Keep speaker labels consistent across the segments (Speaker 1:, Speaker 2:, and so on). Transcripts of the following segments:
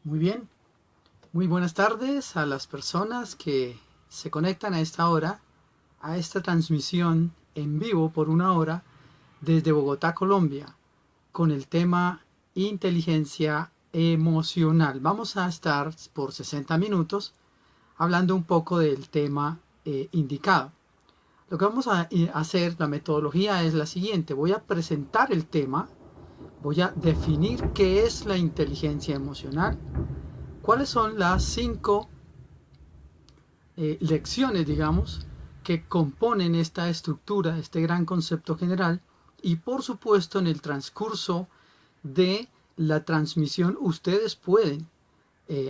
Speaker 1: Muy bien, muy buenas tardes a las personas que se conectan a esta hora, a esta transmisión en vivo por una hora desde Bogotá, Colombia, con el tema inteligencia emocional. Vamos a estar por 60 minutos hablando un poco del tema indicado. Lo que vamos a hacer, la metodología es la siguiente. Voy a presentar el tema, voy a definir qué es la inteligencia emocional, cuáles son las 5 lecciones, digamos, que componen esta estructura, este gran concepto general, y por supuesto en el transcurso de la transmisión ustedes pueden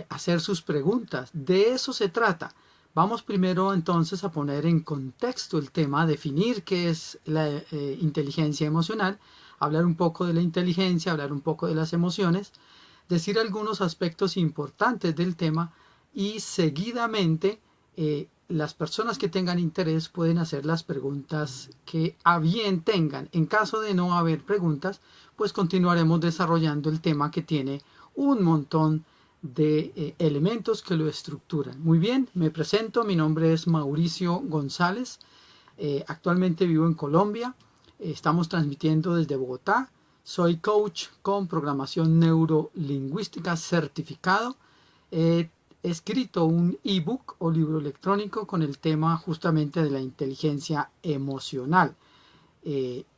Speaker 1: hacer sus preguntas. De eso se trata. Vamos primero entonces a poner en contexto el tema, definir qué es la inteligencia emocional, hablar un poco de la inteligencia, hablar un poco de las emociones, decir algunos aspectos importantes del tema y seguidamente las personas que tengan interés pueden hacer las preguntas que a bien tengan. En caso de no haber preguntas, pues continuaremos desarrollando el tema que tiene un montón de elementos que lo estructuran. Muy bien, me presento, mi nombre es Mauricio González, actualmente vivo en Colombia, estamos transmitiendo desde Bogotá, soy coach con programación neurolingüística certificado. He escrito un ebook o libro electrónico con el tema justamente de la inteligencia emocional.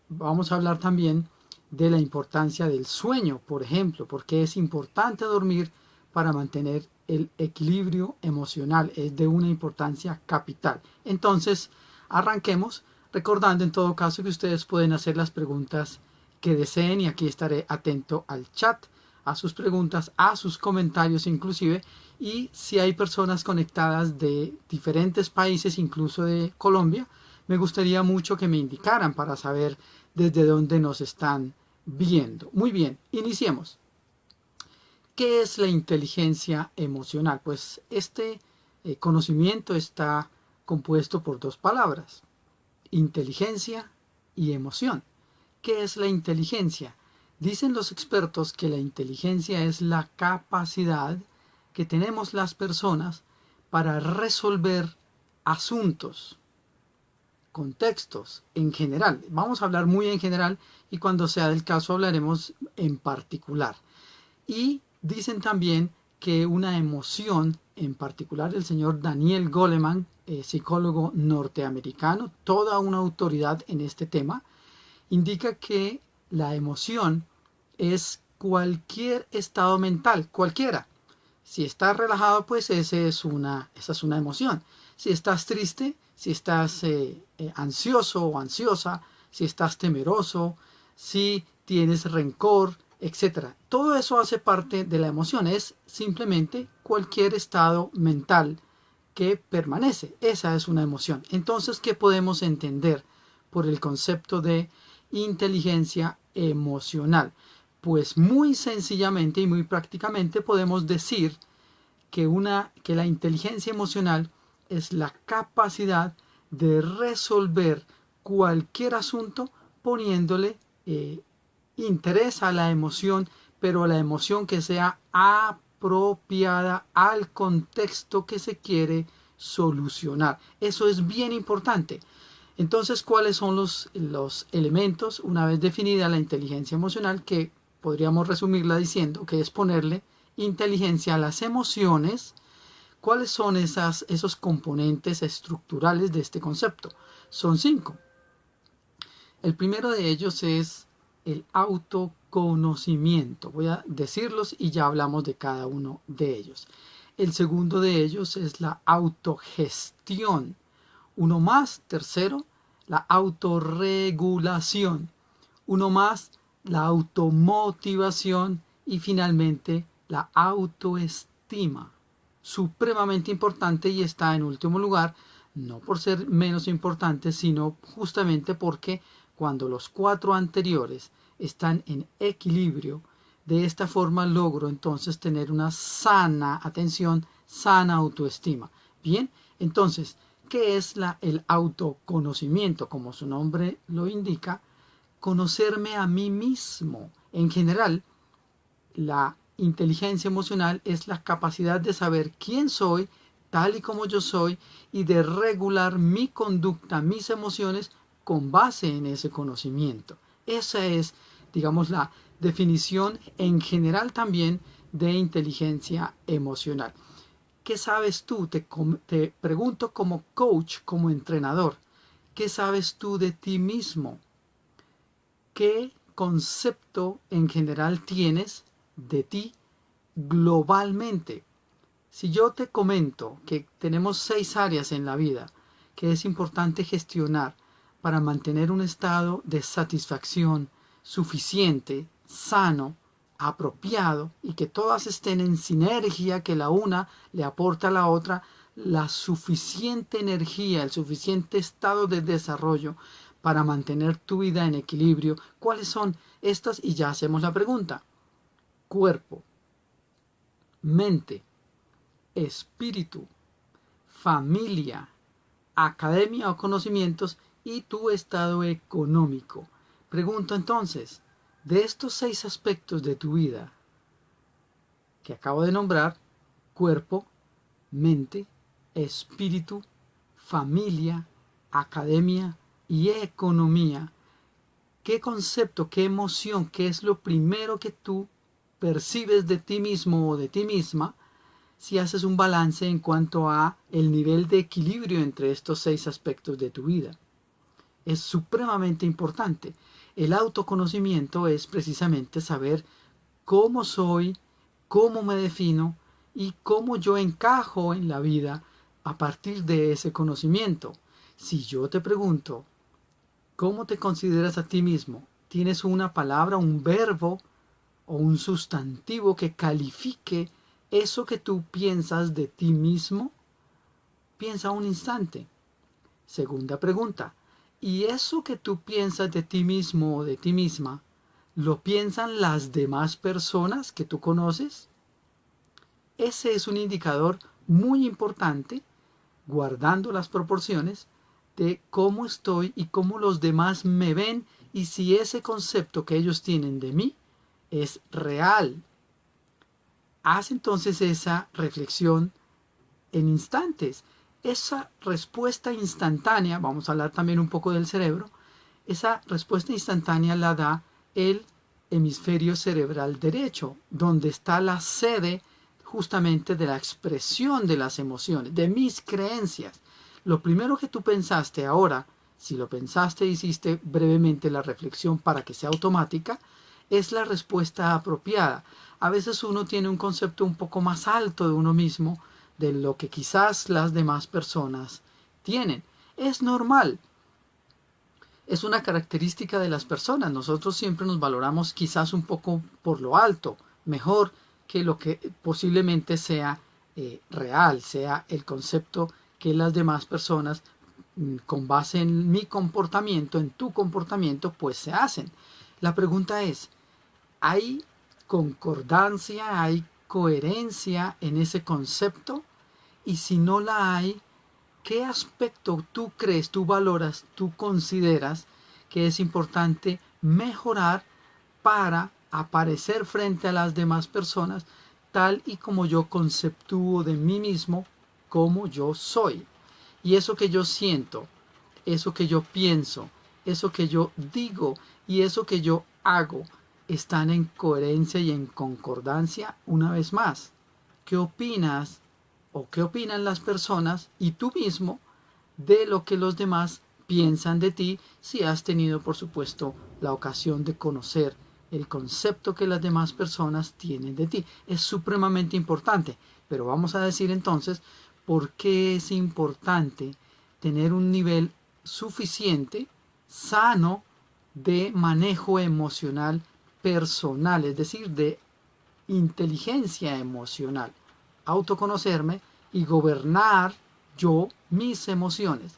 Speaker 1: Vamos a hablar también de la importancia del sueño, por ejemplo, porque es importante dormir para mantener el equilibrio emocional. Es de una importancia capital. Entonces, arranquemos recordando en todo caso que ustedes pueden hacer las preguntas que deseen y aquí estaré atento al chat, a sus preguntas, a sus comentarios inclusive, y si hay personas conectadas de diferentes países, incluso de Colombia, me gustaría mucho que me indicaran para saber desde dónde nos están viendo. Muy bien, iniciemos. ¿Qué es la inteligencia emocional? Pues este conocimiento está compuesto por dos palabras, inteligencia y emoción. ¿Qué es la inteligencia? Dicen los expertos que la inteligencia es la capacidad que tenemos las personas para resolver asuntos, contextos en general. Vamos a hablar muy en general y cuando sea del caso hablaremos en particular. Y dicen también que una emoción, en particular el señor Daniel Goleman, psicólogo norteamericano, toda una autoridad en este tema, indica que la emoción es cualquier estado mental, cualquiera. Si estás relajado, pues esa es una emoción. Si estás triste, si estás ansioso o ansiosa, si estás temeroso, si tienes rencor, etcétera. Todo eso hace parte de la emoción. Es simplemente cualquier estado mental que permanece. Esa es una emoción. Entonces, ¿qué podemos entender por el concepto de inteligencia emocional? Pues muy sencillamente y muy prácticamente podemos decir que la inteligencia emocional es la capacidad de resolver cualquier asunto poniéndole interés a la emoción, pero a la emoción que sea apropiada al contexto que se quiere solucionar. Eso es bien importante. Entonces, ¿cuáles son los elementos, una vez definida la inteligencia emocional, que podríamos resumirla diciendo que es ponerle inteligencia a las emociones? ¿Cuáles son esos componentes estructurales de este concepto? Son 5. El primero de ellos es el autoconocimiento. Voy a decirlos y ya hablamos de cada uno de ellos. El segundo de ellos es la autogestión. Uno más, tercero, la autorregulación. Uno más, la automotivación y finalmente la autoestima. Supremamente importante y está en último lugar, no por ser menos importante, sino justamente porque cuando los 4 anteriores están en equilibrio, de esta forma logro entonces tener una sana atención, sana autoestima. Bien, entonces, ¿qué es el autoconocimiento? Como su nombre lo indica, conocerme a mí mismo. En general, la inteligencia emocional es la capacidad de saber quién soy, tal y como yo soy, y de regular mi conducta, mis emociones, con base en ese conocimiento. Esa es, digamos, la definición en general también de inteligencia emocional. ¿Qué sabes tú? Te pregunto como coach, como entrenador. ¿Qué sabes tú de ti mismo? ¿Qué concepto en general tienes de ti globalmente? Si yo te comento que tenemos 6 áreas en la vida que es importante gestionar para mantener un estado de satisfacción suficiente, sano, apropiado y que todas estén en sinergia, que la una le aporta a la otra la suficiente energía, el suficiente estado de desarrollo para mantener tu vida en equilibrio. ¿Cuáles son estas? Y ya hacemos la pregunta. Cuerpo, mente, espíritu, familia, academia o conocimientos y tu estado económico. Pregunto entonces, de estos 6 aspectos de tu vida que acabo de nombrar, cuerpo, mente, espíritu, familia, academia y economía, ¿qué concepto, qué emoción, qué es lo primero que tú percibes de ti mismo o de ti misma si haces un balance en cuanto a el nivel de equilibrio entre estos 6 aspectos de tu vida? Es supremamente importante. El autoconocimiento es precisamente saber cómo soy, cómo me defino y cómo yo encajo en la vida a partir de ese conocimiento. Si yo te pregunto, ¿cómo te consideras a ti mismo? ¿Tienes una palabra, un verbo o un sustantivo que califique eso que tú piensas de ti mismo? Piensa un instante. Segunda pregunta. ¿Y eso que tú piensas de ti mismo o de ti misma, lo piensan las demás personas que tú conoces? Ese es un indicador muy importante, guardando las proporciones, de cómo estoy y cómo los demás me ven y si ese concepto que ellos tienen de mí es real. Haz entonces esa reflexión en instantes. Esa respuesta instantánea, vamos a hablar también un poco del cerebro, esa respuesta instantánea la da el hemisferio cerebral derecho, donde está la sede justamente de la expresión de las emociones, de mis creencias. Lo primero que tú pensaste ahora, si lo pensaste, hiciste brevemente la reflexión para que sea automática, es la respuesta apropiada. A veces uno tiene un concepto un poco más alto de uno mismo, de lo que quizás las demás personas tienen. Es normal. Es una característica de las personas. Nosotros siempre nos valoramos quizás un poco por lo alto, mejor que lo que posiblemente sea real, sea el concepto que las demás personas, con base en mi comportamiento, en tu comportamiento, pues se hacen. La pregunta es, ¿hay concordancia, hay coherencia en ese concepto? Y si no la hay, ¿qué aspecto tú crees, tú valoras, tú consideras que es importante mejorar para aparecer frente a las demás personas tal y como yo conceptúo de mí mismo, como yo soy? Y eso que yo siento, eso que yo pienso, eso que yo digo y eso que yo hago, ¿están en coherencia y en concordancia? Una vez más, ¿qué opinas o qué opinan las personas y tú mismo de lo que los demás piensan de ti, si has tenido, por supuesto, la ocasión de conocer el concepto que las demás personas tienen de ti? Es supremamente importante, pero vamos a decir entonces por qué es importante tener un nivel suficiente, sano, de manejo emocional personal, es decir, de inteligencia emocional, autoconocerme y gobernar yo mis emociones,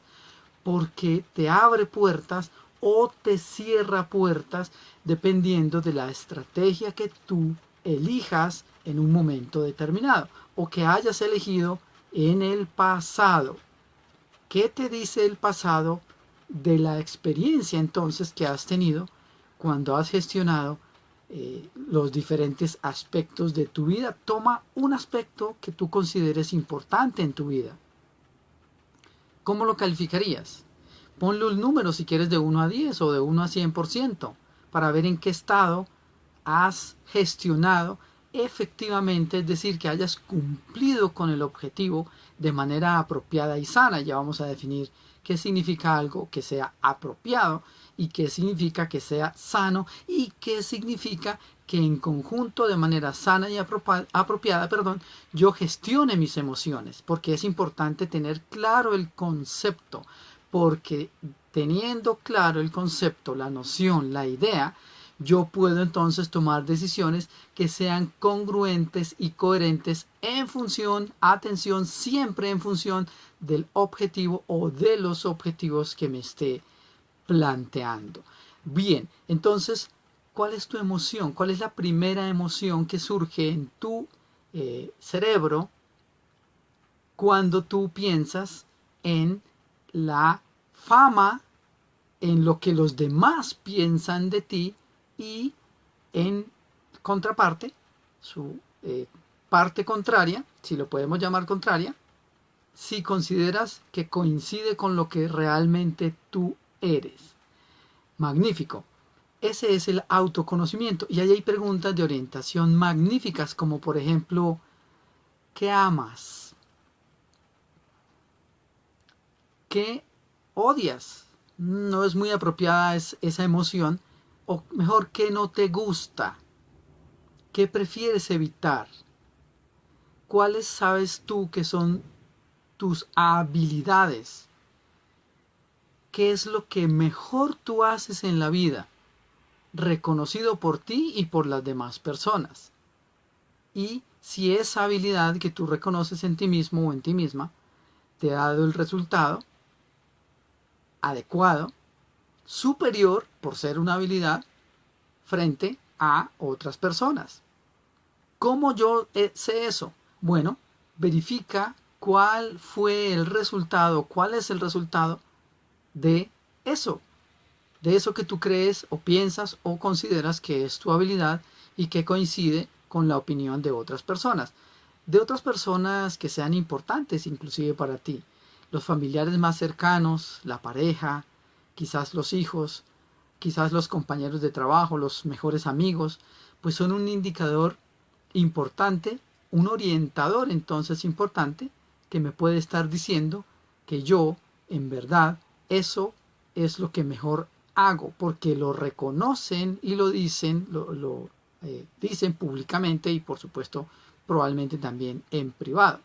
Speaker 1: porque te abre puertas o te cierra puertas dependiendo de la estrategia que tú elijas en un momento determinado o que hayas elegido en el pasado. ¿Qué te dice el pasado de la experiencia entonces que has tenido cuando has gestionado los diferentes aspectos de tu vida. Toma un aspecto que tú consideres importante en tu vida. ¿Cómo lo calificarías? Ponle un número si quieres de 1 a 10 o de 1 a 100% para ver en qué estado has gestionado efectivamente, es decir, que hayas cumplido con el objetivo de manera apropiada y sana. Ya vamos a definir qué significa algo que sea apropiado y qué significa que sea sano y qué significa que en conjunto de manera sana y apropiada, yo gestione mis emociones, porque es importante tener claro el concepto, porque teniendo claro el concepto, la noción, la idea, yo puedo entonces tomar decisiones que sean congruentes y coherentes en función, atención, siempre en función del objetivo o de los objetivos que me esté planteando. Bien, entonces, ¿cuál es tu emoción? ¿Cuál es la primera emoción que surge en tu cerebro cuando tú piensas en la fama, en lo que los demás piensan de ti y en contraparte, su parte contraria, si lo podemos llamar contraria, si consideras que coincide con lo que realmente tú eres? Magnífico. Ese es el autoconocimiento. Y ahí hay preguntas de orientación magníficas, como por ejemplo, ¿qué amas? ¿Qué odias? No es muy apropiada esa emoción. O mejor, ¿qué no te gusta? ¿Qué prefieres evitar? ¿Cuáles sabes tú que son tus habilidades? ¿Qué es lo que mejor tú haces en la vida, reconocido por ti y por las demás personas? Y si esa habilidad que tú reconoces en ti mismo o en ti misma te ha dado el resultado adecuado, superior por ser una habilidad frente a otras personas. ¿Cómo yo sé eso? Bueno, verifica cuál fue el resultado, cuál es el resultado de eso que tú crees o piensas o consideras que es tu habilidad y que coincide con la opinión de otras personas. De otras personas que sean importantes inclusive para ti. Los familiares más cercanos, la pareja, quizás los hijos, quizás los compañeros de trabajo, los mejores amigos, pues son un indicador importante, un orientador entonces importante que me puede estar diciendo que yo, en verdad, eso es lo que mejor hago, porque lo reconocen y lo dicen, dicen públicamente y por supuesto probablemente también en privado.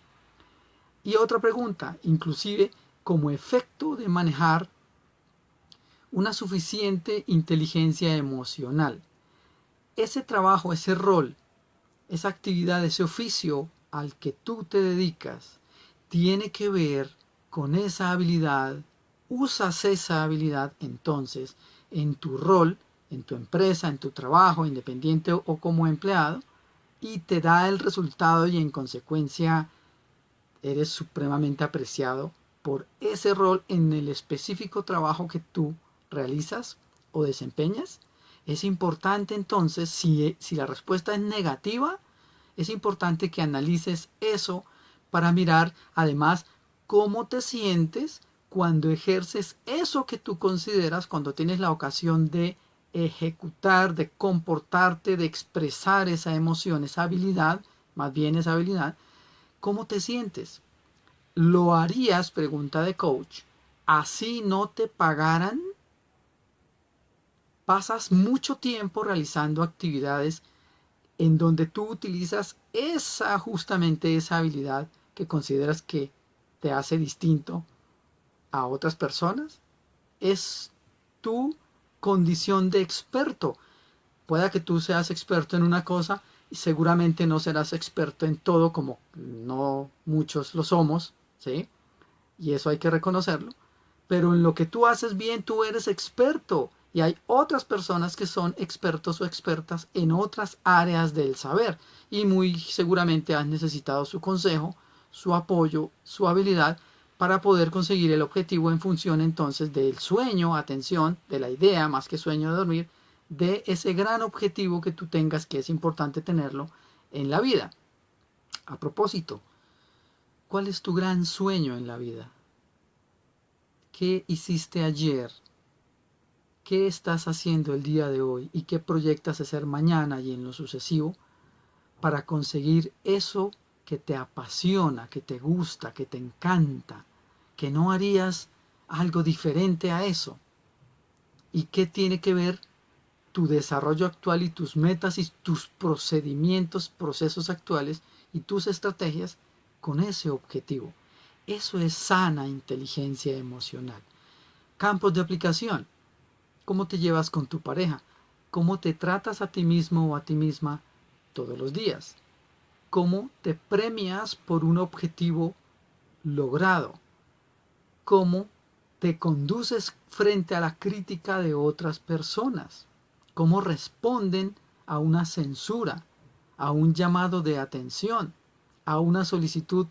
Speaker 1: Y otra pregunta, inclusive como efecto de manejar una suficiente inteligencia emocional. Ese trabajo, ese rol, esa actividad, ese oficio al que tú te dedicas, tiene que ver con esa habilidad. Usas esa habilidad entonces en tu rol, en tu empresa, en tu trabajo, independiente o como empleado, y te da el resultado y en consecuencia eres supremamente apreciado por ese rol en el específico trabajo que tú realizas o desempeñas. Es importante entonces, si la respuesta es negativa, es importante que analices eso para mirar además cómo te sientes cuando ejerces eso que tú consideras, cuando tienes la ocasión de ejecutar, de comportarte, de expresar esa emoción, esa habilidad, más bien esa habilidad. ¿Cómo te sientes? ¿Lo harías, pregunta de coach, así no te pagaran? Pasas mucho tiempo realizando actividades en donde tú utilizas justamente esa habilidad que consideras que te hace distinto a otras personas. Es tu condición de experto. Pueda que tú seas experto en una cosa y seguramente no serás experto en todo, como no muchos lo somos, ¿sí? Y eso hay que reconocerlo. Pero en lo que tú haces bien, tú eres experto. Y hay otras personas que son expertos o expertas en otras áreas del saber. Y muy seguramente has necesitado su consejo, su apoyo, su habilidad para poder conseguir el objetivo en función entonces del sueño, atención, de la idea, más que sueño de dormir, de ese gran objetivo que tú tengas, que es importante tenerlo en la vida. A propósito, ¿cuál es tu gran sueño en la vida? ¿Qué hiciste ayer? ¿Qué estás haciendo el día de hoy? ¿Y qué proyectas hacer mañana y en lo sucesivo para conseguir eso que te apasiona, que te gusta, que te encanta? ¿Que no harías algo diferente a eso? ¿Y qué tiene que ver tu desarrollo actual y tus metas y tus procedimientos, procesos actuales y tus estrategias con ese objetivo? Eso es sana inteligencia emocional. Campos de aplicación. ¿Cómo te llevas con tu pareja? ¿Cómo te tratas a ti mismo o a ti misma todos los días? ¿Cómo te premias por un objetivo logrado? ¿Cómo te conduces frente a la crítica de otras personas? ¿Cómo responden a una censura, a un llamado de atención, a una solicitud?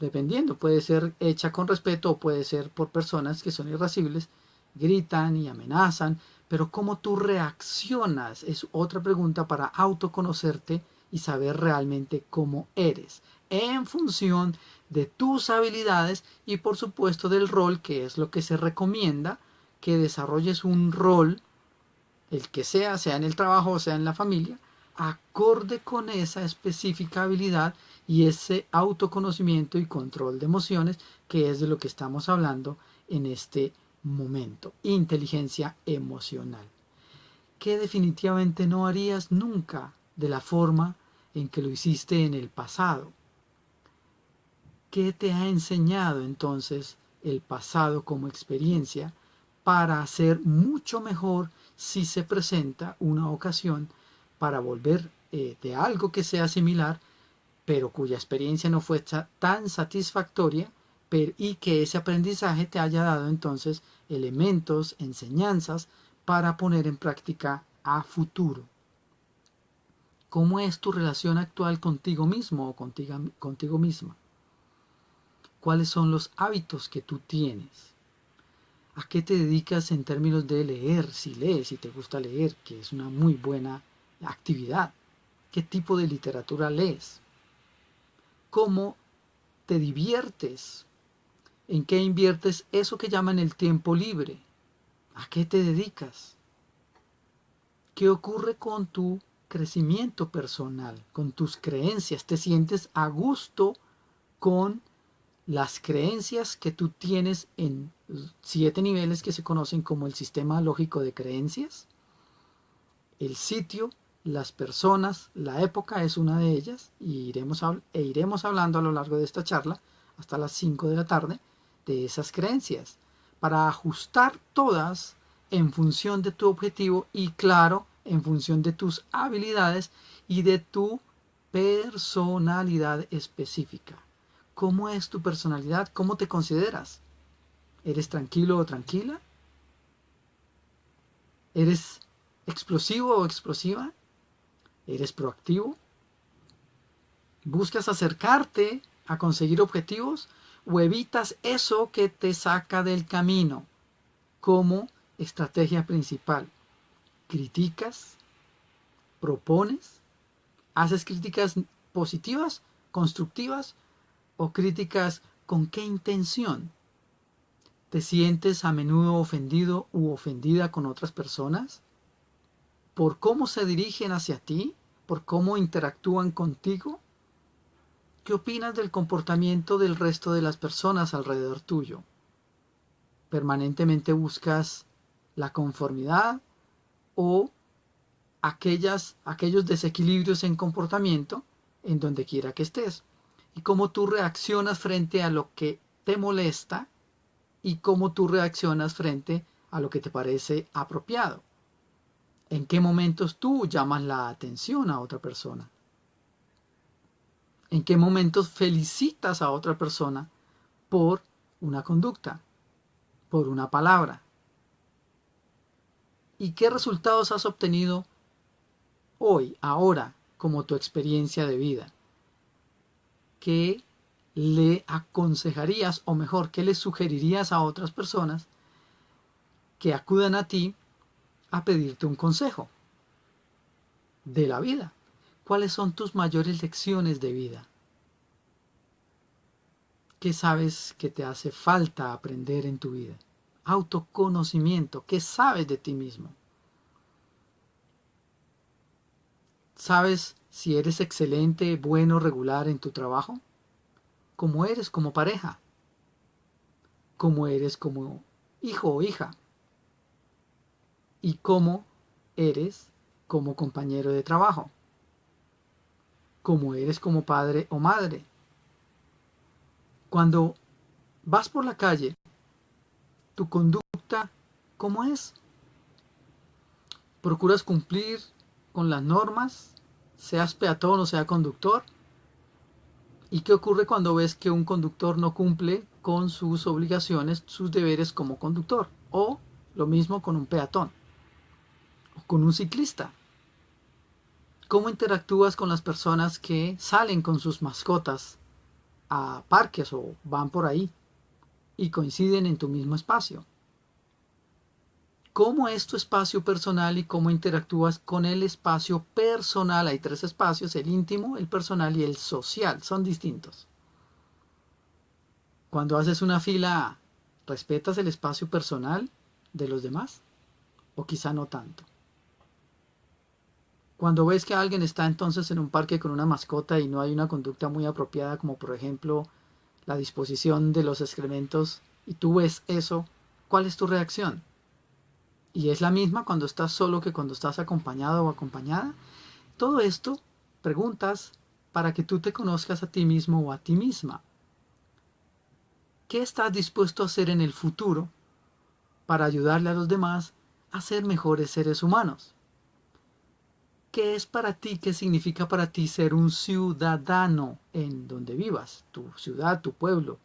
Speaker 1: Dependiendo, puede ser hecha con respeto o puede ser por personas que son irascibles, gritan y amenazan, pero cómo tú reaccionas es otra pregunta para autoconocerte y saber realmente cómo eres, en función de tus habilidades y por supuesto del rol, que es lo que se recomienda, que desarrolles un rol, el que sea, sea en el trabajo o sea en la familia, acorde con esa específica habilidad y ese autoconocimiento y control de emociones, que es de lo que estamos hablando en este momento. Inteligencia emocional. Que definitivamente no harías nunca de la forma en que lo hiciste en el pasado. ¿Qué te ha enseñado entonces el pasado como experiencia para hacer mucho mejor si se presenta una ocasión para volver de algo que sea similar, pero cuya experiencia no fue tan satisfactoria y que ese aprendizaje te haya dado entonces elementos, enseñanzas para poner en práctica a futuro? ¿Cómo es tu relación actual contigo mismo o contigo misma? ¿Cuáles son los hábitos que tú tienes? ¿A qué te dedicas en términos de leer? Si lees, si te gusta leer, que es una muy buena actividad. ¿Qué tipo de literatura lees? ¿Cómo te diviertes? ¿En qué inviertes eso que llaman el tiempo libre? ¿A qué te dedicas? ¿Qué ocurre con tu crecimiento personal, con tus creencias? ¿Te sientes a gusto con las creencias que tú tienes en 7 niveles que se conocen como el sistema lógico de creencias? El sitio, las personas, la época es una de ellas y iremos hablando a lo largo de esta charla hasta las 5 de la tarde de esas creencias para ajustar todas en función de tu objetivo y claro, en función de tus habilidades y de tu personalidad específica. ¿Cómo es tu personalidad? ¿Cómo te consideras? ¿Eres tranquilo o tranquila? ¿Eres explosivo o explosiva? ¿Eres proactivo? ¿Buscas acercarte a conseguir objetivos o evitas eso que te saca del camino como estrategia principal? ¿Criticas? ¿Propones? ¿Haces críticas positivas, constructivas o críticas con qué intención? ¿Te sientes a menudo ofendido u ofendida con otras personas? ¿Por cómo se dirigen hacia ti? ¿Por cómo interactúan contigo? ¿Qué opinas del comportamiento del resto de las personas alrededor tuyo? ¿Permanentemente buscas la conformidad o aquellos desequilibrios en comportamiento en donde quiera que estés? ¿Y cómo tú reaccionas frente a lo que te molesta y cómo tú reaccionas frente a lo que te parece apropiado? ¿En qué momentos tú llamas la atención a otra persona? ¿En qué momentos felicitas a otra persona por una conducta, por una palabra? ¿Y qué resultados has obtenido hoy, ahora, como tu experiencia de vida? ¿Qué le aconsejarías, o mejor, qué le sugerirías a otras personas que acudan a ti a pedirte un consejo de la vida. ¿Cuáles son tus mayores lecciones de vida? ¿Qué sabes que te hace falta aprender en tu vida? Autoconocimiento. ¿Qué sabes de ti mismo? ¿Sabes si eres excelente, bueno, regular en tu trabajo? ¿Cómo eres como pareja? ¿Cómo eres como hijo o hija? ¿Y cómo eres como compañero de trabajo? ¿Cómo eres como padre o madre? Cuando vas por la calle, tu conducta, ¿cómo es? ¿Procuras cumplir con las normas, seas peatón o sea conductor? ¿Y qué ocurre cuando ves que un conductor no cumple con sus obligaciones, sus deberes como conductor? O lo mismo con un peatón o con un ciclista. ¿Cómo interactúas con las personas que salen con sus mascotas a parques o van por ahí y coinciden en tu mismo espacio? ¿Cómo es tu espacio personal y cómo interactúas con el espacio personal? Hay tres espacios: el íntimo, el personal y el social. Son distintos. Cuando haces una fila, ¿respetas el espacio personal de los demás? O quizá no tanto. Cuando ves que alguien está entonces en un parque con una mascota y no hay una conducta muy apropiada, como por ejemplo la disposición de los excrementos, y tú ves eso, ¿cuál es tu reacción? ¿Y es la misma cuando estás solo que cuando estás acompañado o acompañada? Todo esto, preguntas para que tú te conozcas a ti mismo o a ti misma. ¿Qué estás dispuesto a hacer en el futuro para ayudarle a los demás a ser mejores seres humanos? ¿Qué es para ti, qué significa para ti ser un ciudadano en donde vivas, tu ciudad, tu pueblo?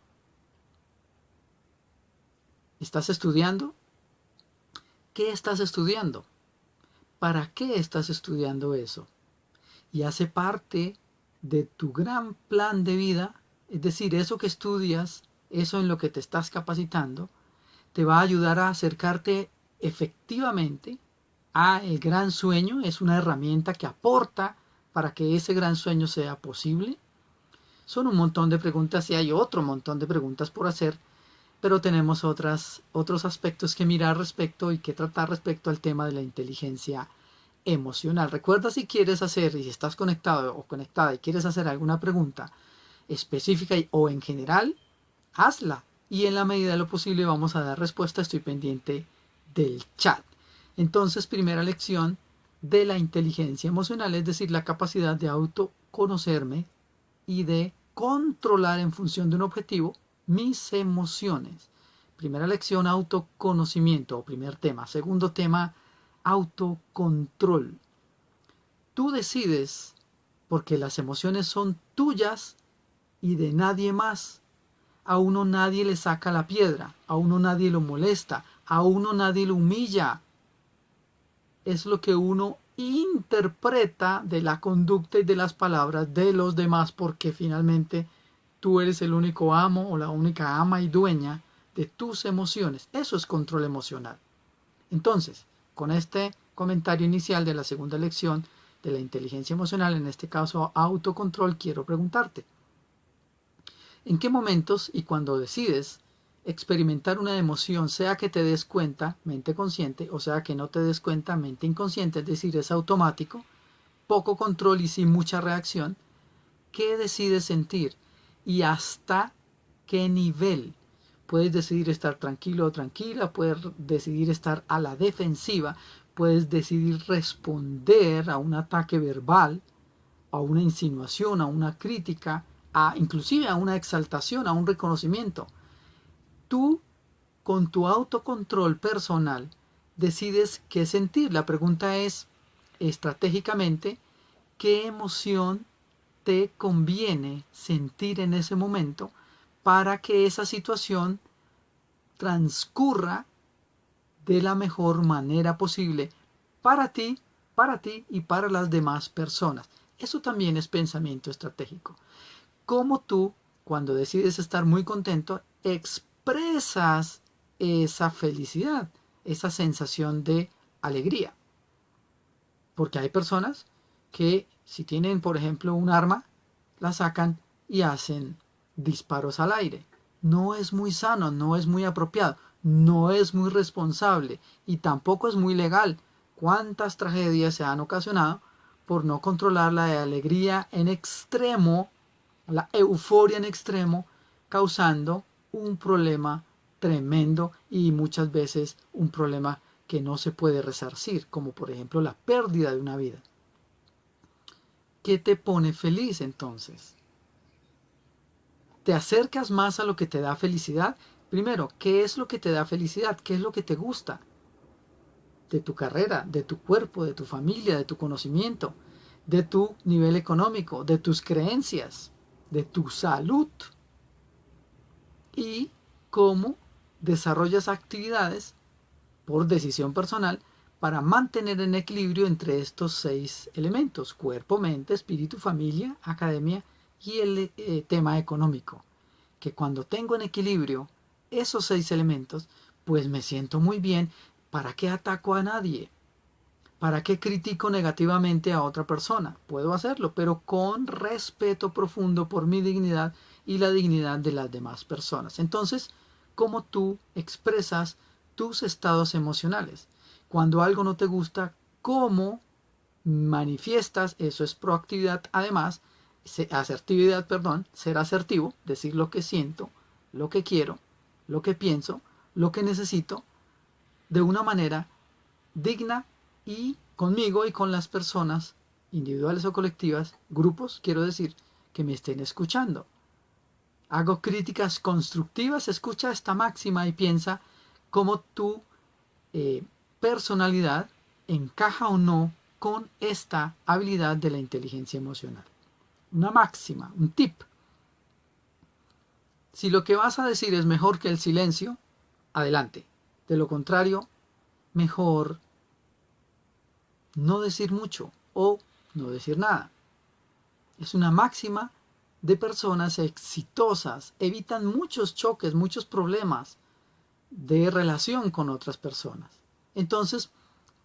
Speaker 1: ¿Estás estudiando? ¿Qué estás estudiando? ¿Para qué estás estudiando eso? Y hace parte de tu gran plan de vida, es decir, eso que estudias, eso en lo que te estás capacitando, te va a ayudar a acercarte efectivamente a el gran sueño. Es una herramienta que aporta para que ese gran sueño sea posible. Son un montón de preguntas y hay otro montón de preguntas por hacer, pero tenemos otros aspectos que mirar respecto y que tratar respecto al tema de la inteligencia emocional. Recuerda, si quieres hacer y si estás conectado o conectada y quieres hacer alguna pregunta específica o en general, hazla. Y en la medida de lo posible vamos a dar respuesta. Estoy pendiente del chat. Entonces, primera lección de la inteligencia emocional, es decir, la capacidad de autoconocerme y de controlar en función de un objetivo mis emociones. Primera lección, autoconocimiento o primer tema. Segundo tema, autocontrol. Tú decides, porque las emociones son tuyas y de nadie más. A uno nadie le saca la piedra, a uno nadie lo molesta, a uno nadie lo humilla. Es lo que uno interpreta de la conducta y de las palabras de los demás, porque finalmente tú eres el único amo o la única ama y dueña de tus emociones. Eso es control emocional. Entonces, con este comentario inicial de la segunda lección de la inteligencia emocional, en este caso autocontrol, quiero preguntarte: ¿en qué momentos y cuando decides experimentar una emoción, sea que te des cuenta, mente consciente, o sea que no te des cuenta, mente inconsciente, es decir, es automático, poco control y sin mucha reacción, qué decides sentir y hasta qué nivel? Puedes decidir estar tranquilo o tranquila, puedes decidir estar a la defensiva, puedes decidir responder a un ataque verbal, a una insinuación, a una crítica, inclusive a una exaltación, a un reconocimiento. Tú, con tu autocontrol personal, decides qué sentir. La pregunta es, estratégicamente, ¿qué emoción te conviene sentir en ese momento para que esa situación transcurra de la mejor manera posible para ti y para las demás personas? Eso también es pensamiento estratégico. Cómo tú, cuando decides estar muy contento, expresas esa felicidad, esa sensación de alegría. Porque hay personas que si tienen, por ejemplo, un arma, la sacan y hacen disparos al aire. No es muy sano, no es muy apropiado, no es muy responsable y tampoco es muy legal. ¿Cuántas tragedias se han ocasionado por no controlar la alegría en extremo, la euforia en extremo, causando un problema tremendo y muchas veces un problema que no se puede resarcir, como por ejemplo la pérdida de una vida? ¿Qué te pone feliz entonces? ¿Te acercas más a lo que te da felicidad? Primero, ¿qué es lo que te da felicidad? ¿Qué es lo que te gusta? De tu carrera, de tu cuerpo, de tu familia, de tu conocimiento, de tu nivel económico, de tus creencias, de tu salud. Y cómo desarrollas actividades por decisión personal para mantener en equilibrio entre estos 6 elementos: cuerpo, mente, espíritu, familia, academia y el tema económico. Que cuando tengo en equilibrio esos 6 elementos, pues me siento muy bien. ¿Para qué ataco a nadie? ¿Para qué critico negativamente a otra persona? Puedo hacerlo, pero con respeto profundo por mi dignidad y la dignidad de las demás personas. Entonces, ¿cómo tú expresas tus estados emocionales? Cuando algo no te gusta, ¿cómo manifiestas? Eso es proactividad. Además, asertividad, perdón, ser asertivo, decir lo que siento, lo que quiero, lo que pienso, lo que necesito, de una manera digna y conmigo y con las personas, individuales o colectivas, grupos, quiero decir, que me estén escuchando. Hago críticas constructivas. Escucha esta máxima y piensa cómo tu personalidad encaja o no con esta habilidad de la inteligencia emocional. Una máxima, un tip. Si lo que vas a decir es mejor que el silencio, adelante. De lo contrario, mejor no decir mucho o no decir nada. Es una máxima de personas exitosas. Evitan muchos choques, muchos problemas de relación con otras personas. Entonces,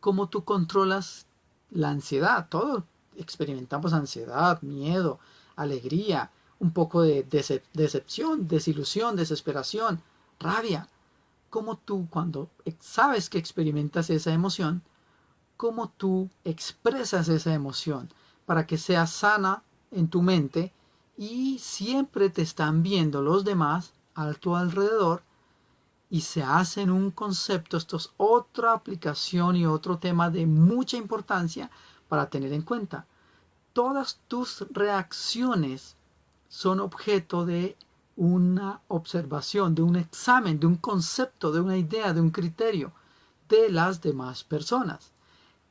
Speaker 1: ¿cómo tú controlas la ansiedad? Todos experimentamos ansiedad, miedo, alegría, un poco de decepción, desilusión, desesperación, rabia. ¿Cómo tú, cuando sabes que experimentas esa emoción, cómo tú expresas esa emoción para que sea sana en tu mente y siempre te están viendo los demás a tu alrededor y se hacen un concepto? Esto es otra aplicación y otro tema de mucha importancia para tener en cuenta. Todas tus reacciones son objeto de una observación, de un examen, de un concepto, de una idea, de un criterio de las demás personas.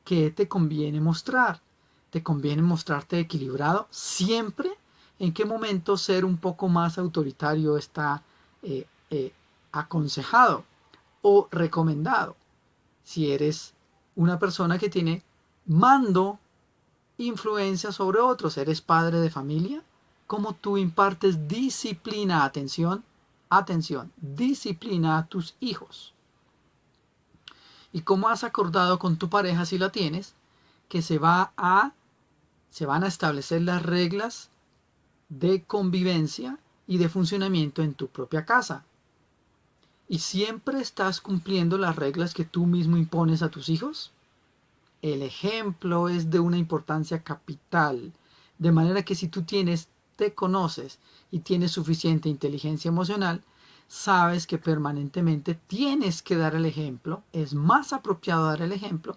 Speaker 1: ¿Qué te conviene mostrar? ¿Te conviene mostrarte equilibrado siempre? ¿En qué momento ser un poco más autoritario está aconsejado o recomendado? Si eres una persona que tiene mando, influencia sobre otros, eres padre de familia, ¿cómo tú impartes disciplina? Atención, disciplina a tus hijos. ¿Y cómo has acordado con tu pareja, si la tienes, que se van a establecer las reglas de convivencia y de funcionamiento en tu propia casa? ¿Y siempre estás cumpliendo las reglas que tú mismo impones a tus hijos? El ejemplo es de una importancia capital, de manera que si tú te conoces y tienes suficiente inteligencia emocional, sabes que permanentemente tienes que dar el ejemplo. Es más apropiado dar el ejemplo,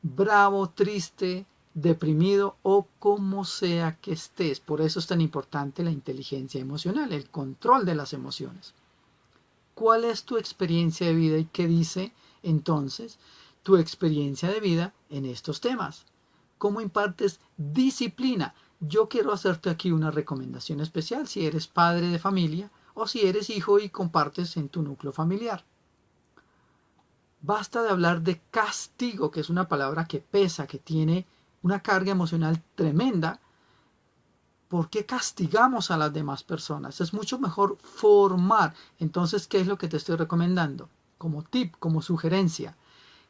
Speaker 1: bravo, triste, deprimido o como sea que estés. Por eso es tan importante la inteligencia emocional, el control de las emociones. ¿Cuál es tu experiencia de vida y qué dice entonces tu experiencia de vida en estos temas? ¿Cómo impartes disciplina? Yo quiero hacerte aquí una recomendación especial si eres padre de familia o si eres hijo y compartes en tu núcleo familiar. Basta de hablar de castigo, que es una palabra que pesa, que tiene una carga emocional tremenda. ¿Por qué castigamos a las demás personas? Es mucho mejor formar. Entonces, ¿qué es lo que te estoy recomendando? Como tip, como sugerencia,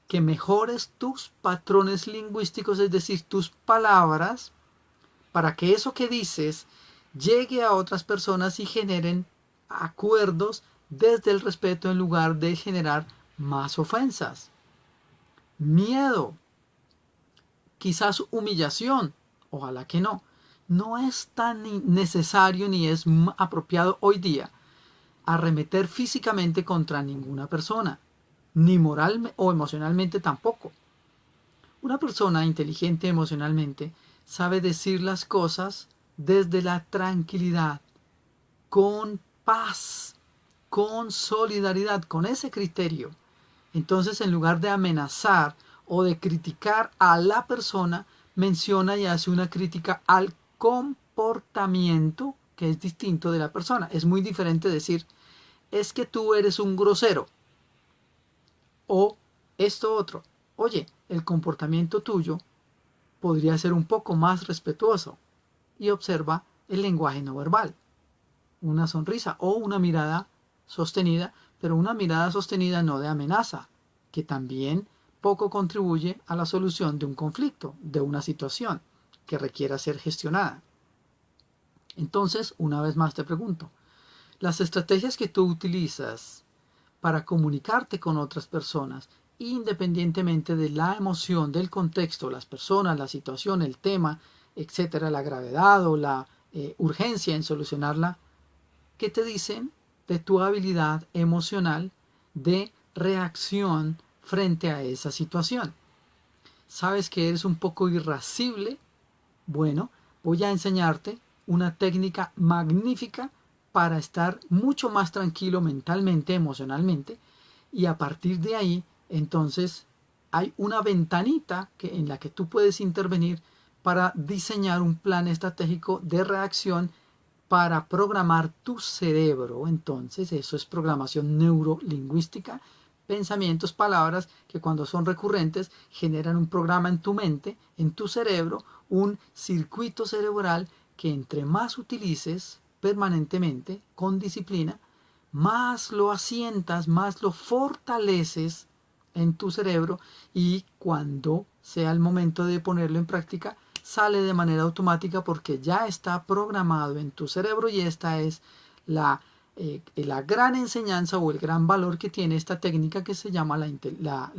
Speaker 1: que mejores tus patrones lingüísticos, es decir, tus palabras, para que eso que dices llegue a otras personas y generen acuerdos desde el respeto en lugar de generar más ofensas. Miedo, quizás humillación, ojalá que no. No es tan necesario ni es apropiado hoy día arremeter físicamente contra ninguna persona, ni moral o emocionalmente tampoco. Una persona inteligente emocionalmente sabe decir las cosas desde la tranquilidad, con paz, con solidaridad, con ese criterio. Entonces, en lugar de amenazar o de criticar a la persona, menciona y hace una crítica al comportamiento que es distinto de la persona. Es muy diferente decir, es que tú eres un grosero o esto otro. Oye, el comportamiento tuyo podría ser un poco más respetuoso, y observa el lenguaje no verbal. Una sonrisa o una mirada sostenida, pero una mirada sostenida no de amenaza, que también poco contribuye a la solución de un conflicto, de una situación que requiera ser gestionada. Entonces, una vez más te pregunto, las estrategias que tú utilizas para comunicarte con otras personas, independientemente de la emoción, del contexto, las personas, la situación, el tema, etcétera, la gravedad o la urgencia en solucionarla, ¿qué te dicen de tu habilidad emocional de reacción frente a esa situación? ¿Sabes que eres un poco irascible? Bueno, voy a enseñarte una técnica magnífica para estar mucho más tranquilo mentalmente, emocionalmente, y a partir de ahí, entonces, hay una ventanita en la que tú puedes intervenir para diseñar un plan estratégico de reacción para programar tu cerebro. Entonces, eso es programación neurolingüística, pensamientos, palabras que cuando son recurrentes generan un programa en tu mente, en tu cerebro, un circuito cerebral que entre más utilices permanentemente, con disciplina, más lo asientas, más lo fortaleces en tu cerebro, y cuando sea el momento de ponerlo en práctica, sale de manera automática porque ya está programado en tu cerebro, y esta es la gran enseñanza o el gran valor que tiene esta técnica que se llama la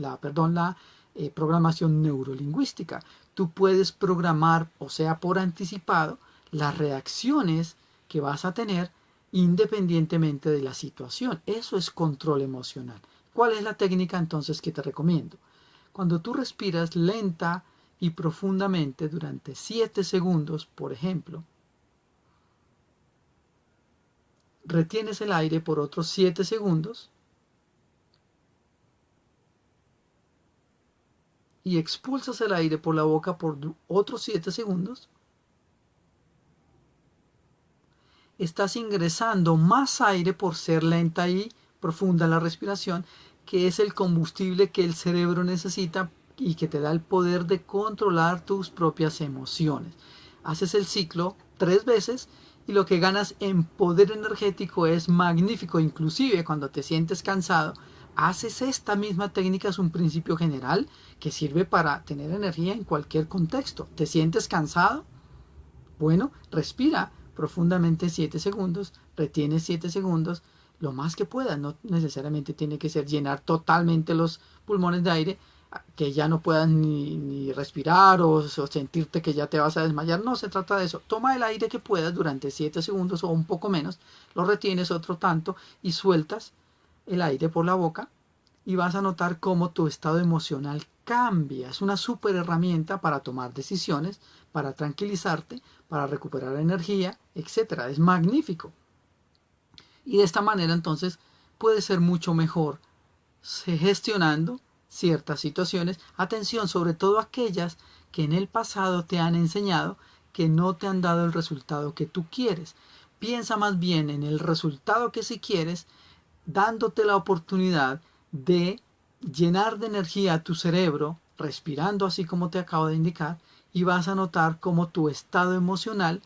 Speaker 1: programación neurolingüística. Tú puedes programar, o sea, por anticipado, las reacciones que vas a tener independientemente de la situación. Eso es control emocional. ¿Cuál es la técnica entonces que te recomiendo? Cuando tú respiras lenta y profundamente durante 7 segundos, por ejemplo, retienes el aire por otros 7 segundos y expulsas el aire por la boca por otros 7 segundos, estás ingresando más aire por ser lenta y profunda la respiración, que es el combustible que el cerebro necesita y que te da el poder de controlar tus propias emociones. Haces el ciclo 3 veces y lo que ganas en poder energético es magnífico. Inclusive cuando te sientes cansado, haces esta misma técnica. Es un principio general que sirve para tener energía en cualquier contexto. ¿Te sientes cansado? Bueno, respira profundamente 7 segundos, retienes 7 segundos, lo más que puedas. No necesariamente tiene que ser llenar totalmente los pulmones de aire, que ya no puedas ni respirar o sentirte que ya te vas a desmayar. No se trata de eso. Toma el aire que puedas durante 7 segundos o un poco menos, lo retienes otro tanto y sueltas el aire por la boca, y vas a notar cómo tu estado emocional cambia. Es una súper herramienta para tomar decisiones, para tranquilizarte, para recuperar energía, etcétera. Es magnífico. Y de esta manera entonces puede ser mucho mejor gestionando ciertas situaciones. Atención, sobre todo aquellas que en el pasado te han enseñado que no te han dado el resultado que tú quieres. Piensa más bien en el resultado que si quieres, dándote la oportunidad de llenar de energía a tu cerebro, respirando así como te acabo de indicar, y vas a notar cómo tu estado emocional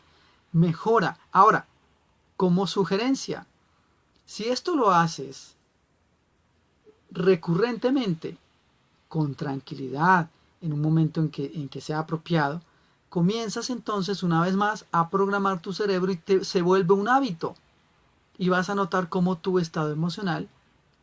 Speaker 1: mejora. Ahora, como sugerencia, si esto lo haces recurrentemente, con tranquilidad, en un momento en que sea apropiado, comienzas entonces una vez más a programar tu cerebro y se vuelve un hábito. Y vas a notar cómo tu estado emocional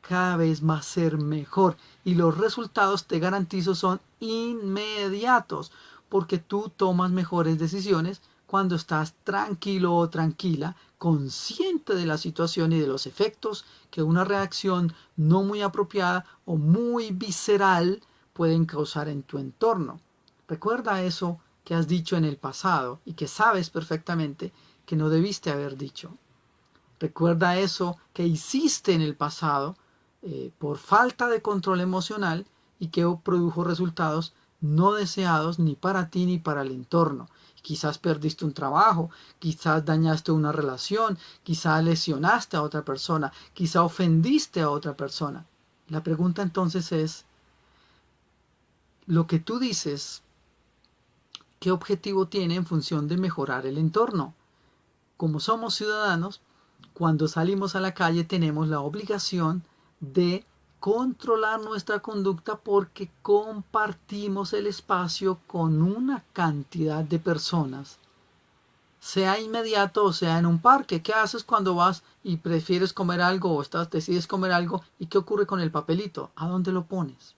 Speaker 1: cada vez va a ser mejor. Y los resultados, te garantizo, son inmediatos. Porque tú tomas mejores decisiones cuando estás tranquilo o tranquila, consciente de la situación y de los efectos que una reacción no muy apropiada o muy visceral pueden causar en tu entorno. Recuerda eso que has dicho en el pasado y que sabes perfectamente que no debiste haber dicho. Recuerda eso que hiciste en el pasado por falta de control emocional y que produjo resultados no deseados ni para ti ni para el entorno. Quizás perdiste un trabajo, quizás dañaste una relación, quizás lesionaste a otra persona, quizás ofendiste a otra persona. La pregunta entonces es, lo que tú dices, ¿qué objetivo tiene en función de mejorar el entorno? Como somos ciudadanos, cuando salimos a la calle tenemos la obligación de controlar nuestra conducta porque compartimos el espacio con una cantidad de personas, sea inmediato o sea en un parque. ¿Qué haces cuando vas y prefieres comer algo o decides comer algo? ¿Y qué ocurre con el papelito? ¿A dónde lo pones?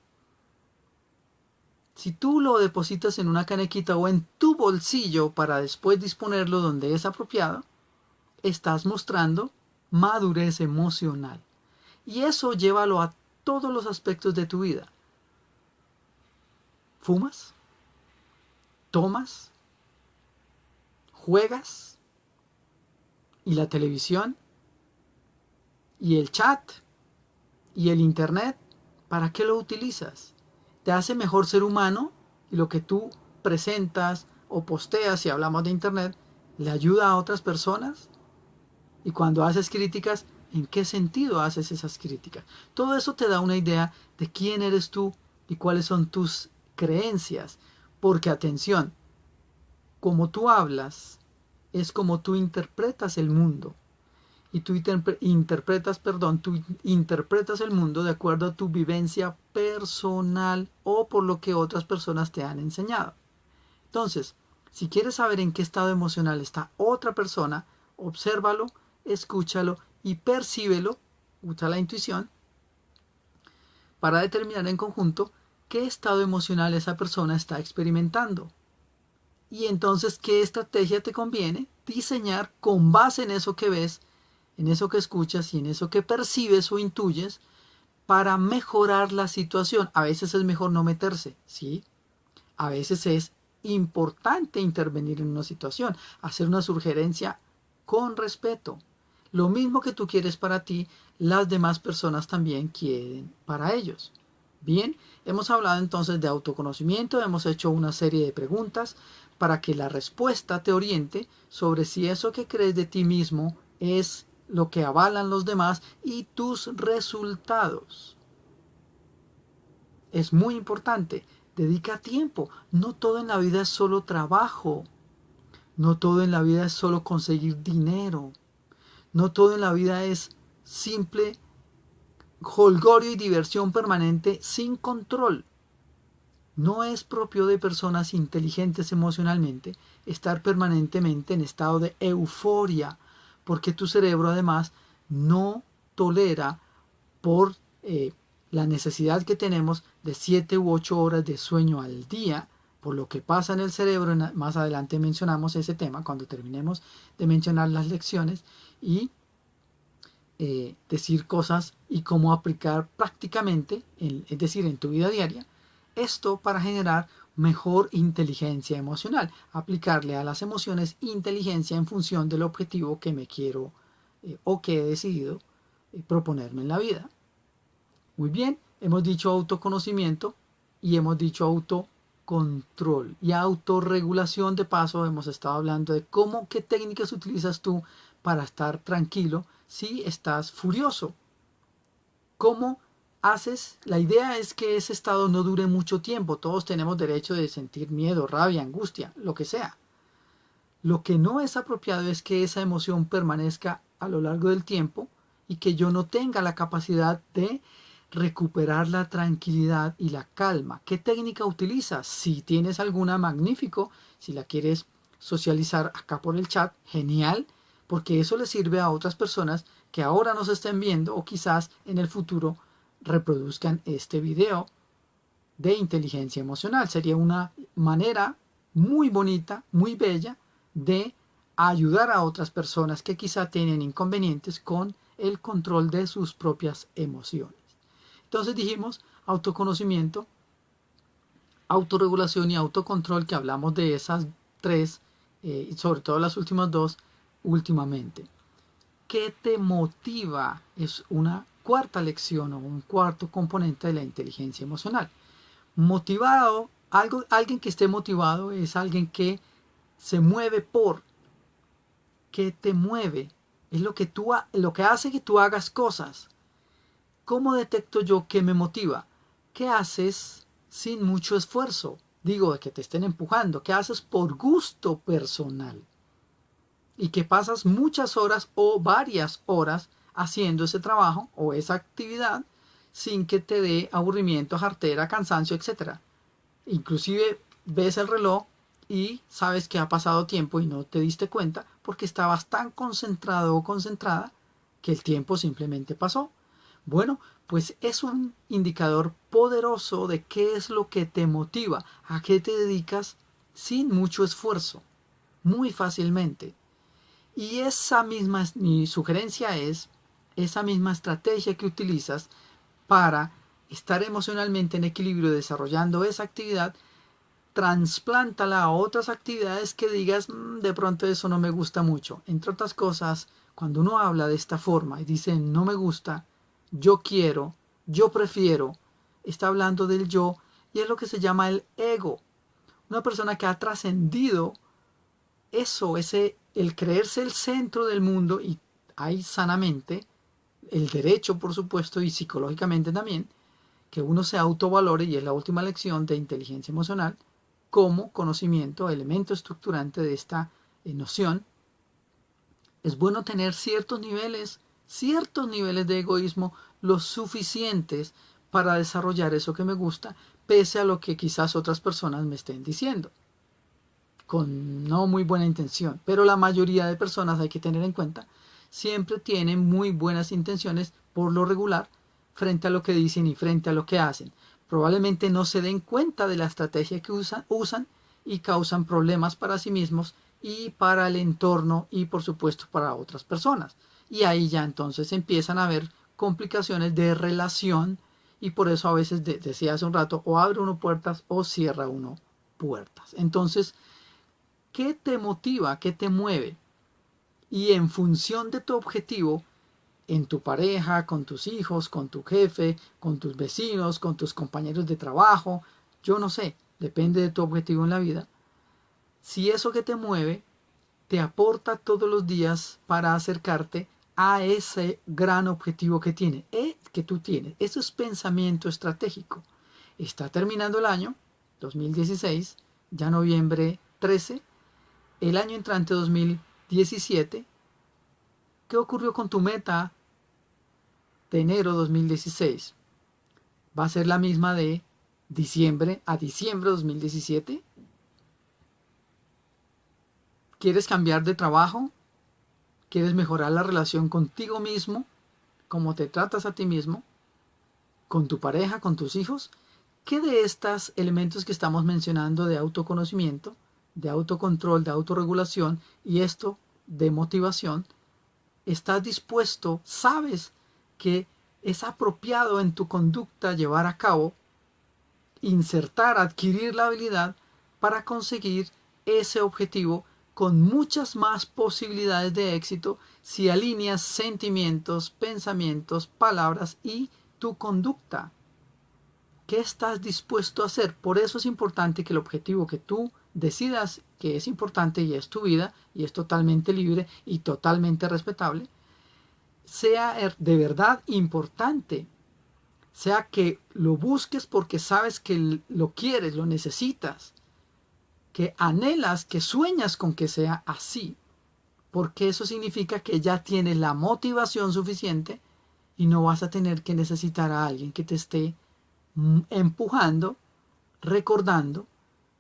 Speaker 1: Si tú lo depositas en una canequita o en tu bolsillo para después disponerlo donde es apropiado, estás mostrando madurez emocional. Y eso llévalo a todos los aspectos de tu vida. ¿Fumas? ¿Tomas? ¿Juegas? ¿Y la televisión? ¿Y el chat? ¿Y el internet? ¿Para qué lo utilizas? ¿Te hace mejor ser humano? ¿Y lo que tú presentas o posteas, si hablamos de internet, le ayuda a otras personas? Y cuando haces críticas, ¿en qué sentido haces esas críticas? Todo eso te da una idea de quién eres tú y cuáles son tus creencias. Porque atención, como tú hablas, es como tú interpretas el mundo. Y tú interpretas el mundo de acuerdo a tu vivencia personal o por lo que otras personas te han enseñado. Entonces, si quieres saber en qué estado emocional está otra persona, obsérvalo, escúchalo y percíbelo, usa la intuición, para determinar en conjunto qué estado emocional esa persona está experimentando. Y entonces, ¿qué estrategia te conviene diseñar con base en eso que ves, en eso que escuchas y en eso que percibes o intuyes para mejorar la situación? A veces es mejor no meterse, ¿sí? A veces es importante intervenir en una situación, hacer una sugerencia con respeto. Lo mismo que tú quieres para ti, las demás personas también quieren para ellos. Bien, hemos hablado entonces de autoconocimiento, hemos hecho una serie de preguntas para que la respuesta te oriente sobre si eso que crees de ti mismo es lo que avalan los demás y tus resultados. Es muy importante. Dedica tiempo. No todo en la vida es solo trabajo. No todo en la vida es solo conseguir dinero. No todo en la vida es simple jolgorio y diversión permanente sin control. No es propio de personas inteligentes emocionalmente estar permanentemente en estado de euforia, porque tu cerebro además no tolera por la necesidad que tenemos de 7 u 8 horas de sueño al día, por lo que pasa en el cerebro. Más adelante mencionamos ese tema cuando terminemos de mencionar las lecciones y decir cosas y cómo aplicar prácticamente, es decir, en tu vida diaria, esto para generar mejor inteligencia emocional, aplicarle a las emociones inteligencia en función del objetivo que me quiero o que he decidido proponerme en la vida. Muy bien, hemos dicho autoconocimiento y hemos dicho autocontrol y autorregulación. De paso, hemos estado hablando de qué técnicas utilizas tú para estar tranquilo si estás furioso. ¿Cómo haces? La idea es que ese estado no dure mucho tiempo. Todos tenemos derecho de sentir miedo, rabia, angustia, lo que sea. Lo que no es apropiado es que esa emoción permanezca a lo largo del tiempo y que yo no tenga la capacidad de recuperar la tranquilidad y la calma. ¿Qué técnica utilizas? Si tienes alguna, magnífico. Si la quieres socializar acá por el chat, genial, porque eso le sirve a otras personas que ahora nos estén viendo o quizás en el futuro reproduzcan este video de inteligencia emocional. Sería una manera muy bonita, muy bella de ayudar a otras personas que quizá tienen inconvenientes con el control de sus propias emociones. Entonces dijimos autoconocimiento, autorregulación y autocontrol, que hablamos de esas tres, y sobre todo las últimas dos últimamente. ¿Qué te motiva? Es una cuarta lección o un cuarto componente de la inteligencia emocional. Motivado, alguien que esté motivado es alguien que se mueve por. ¿Qué te mueve? Es lo que hace que tú hagas cosas. ¿Cómo detecto yo qué me motiva? ¿Qué haces sin mucho esfuerzo? Digo, de que te estén empujando. ¿Qué haces por gusto personal? Y que pasas muchas horas o varias horas haciendo ese trabajo o esa actividad sin que te dé aburrimiento, jartera, cansancio, etc. Inclusive ves el reloj y sabes que ha pasado tiempo y no te diste cuenta porque estabas tan concentrado o concentrada que el tiempo simplemente pasó. Bueno, pues es un indicador poderoso de qué es lo que te motiva, a qué te dedicas sin mucho esfuerzo, muy fácilmente. Y mi sugerencia es, esa misma estrategia que utilizas para estar emocionalmente en equilibrio desarrollando esa actividad, transplántala a otras actividades que digas, de pronto eso no me gusta mucho. Entre otras cosas, cuando uno habla de esta forma y dice no me gusta, yo quiero, yo prefiero, está hablando del yo y es lo que se llama el ego. Una persona que ha trascendido eso, el creerse el centro del mundo, y hay sanamente el derecho, por supuesto, y psicológicamente también, que uno se autovalore, y es la última lección de inteligencia emocional, como conocimiento, elemento estructurante de esta noción. Es bueno tener ciertos niveles de egoísmo, los suficientes para desarrollar eso que me gusta, pese a lo que quizás otras personas me estén diciendo, con no muy buena intención. Pero la mayoría de personas, hay que tener en cuenta, siempre tienen muy buenas intenciones por lo regular frente a lo que dicen y frente a lo que hacen. Probablemente no se den cuenta de la estrategia que usan y causan problemas para sí mismos y para el entorno y por supuesto para otras personas. Y ahí ya entonces empiezan a haber complicaciones de relación, y por eso a veces decía hace un rato, o abre uno puertas o cierra uno puertas. Entonces, ¿qué te motiva? ¿Qué te mueve? Y en función de tu objetivo, en tu pareja, con tus hijos, con tu jefe, con tus vecinos, con tus compañeros de trabajo, yo no sé, depende de tu objetivo en la vida. Si eso que te mueve te aporta todos los días para acercarte a ese gran objetivo que tú tienes. Eso es pensamiento estratégico. Está terminando el año 2016, ya noviembre 13, el año entrante 2017. ¿Qué ocurrió con tu meta de enero 2016? ¿Va a ser la misma de diciembre a diciembre 2017? ¿Quieres cambiar de trabajo? ¿Quieres mejorar la relación contigo mismo? ¿Cómo te tratas a ti mismo? ¿Con tu pareja? ¿Con tus hijos? ¿Qué de estos elementos que estamos mencionando de autoconocimiento, de autocontrol, de autorregulación y esto de motivación, estás dispuesto, sabes que es apropiado en tu conducta llevar a cabo, insertar, adquirir la habilidad para conseguir ese objetivo con muchas más posibilidades de éxito si alineas sentimientos, pensamientos, palabras y tu conducta? ¿Qué estás dispuesto a hacer? Por eso es importante que el objetivo que tú decidas que es importante y es tu vida y es totalmente libre y totalmente respetable, sea de verdad importante, sea que lo busques porque sabes que lo quieres, lo necesitas, que anhelas, que sueñas con que sea así, porque eso significa que ya tienes la motivación suficiente y no vas a tener que necesitar a alguien que te esté empujando, recordando.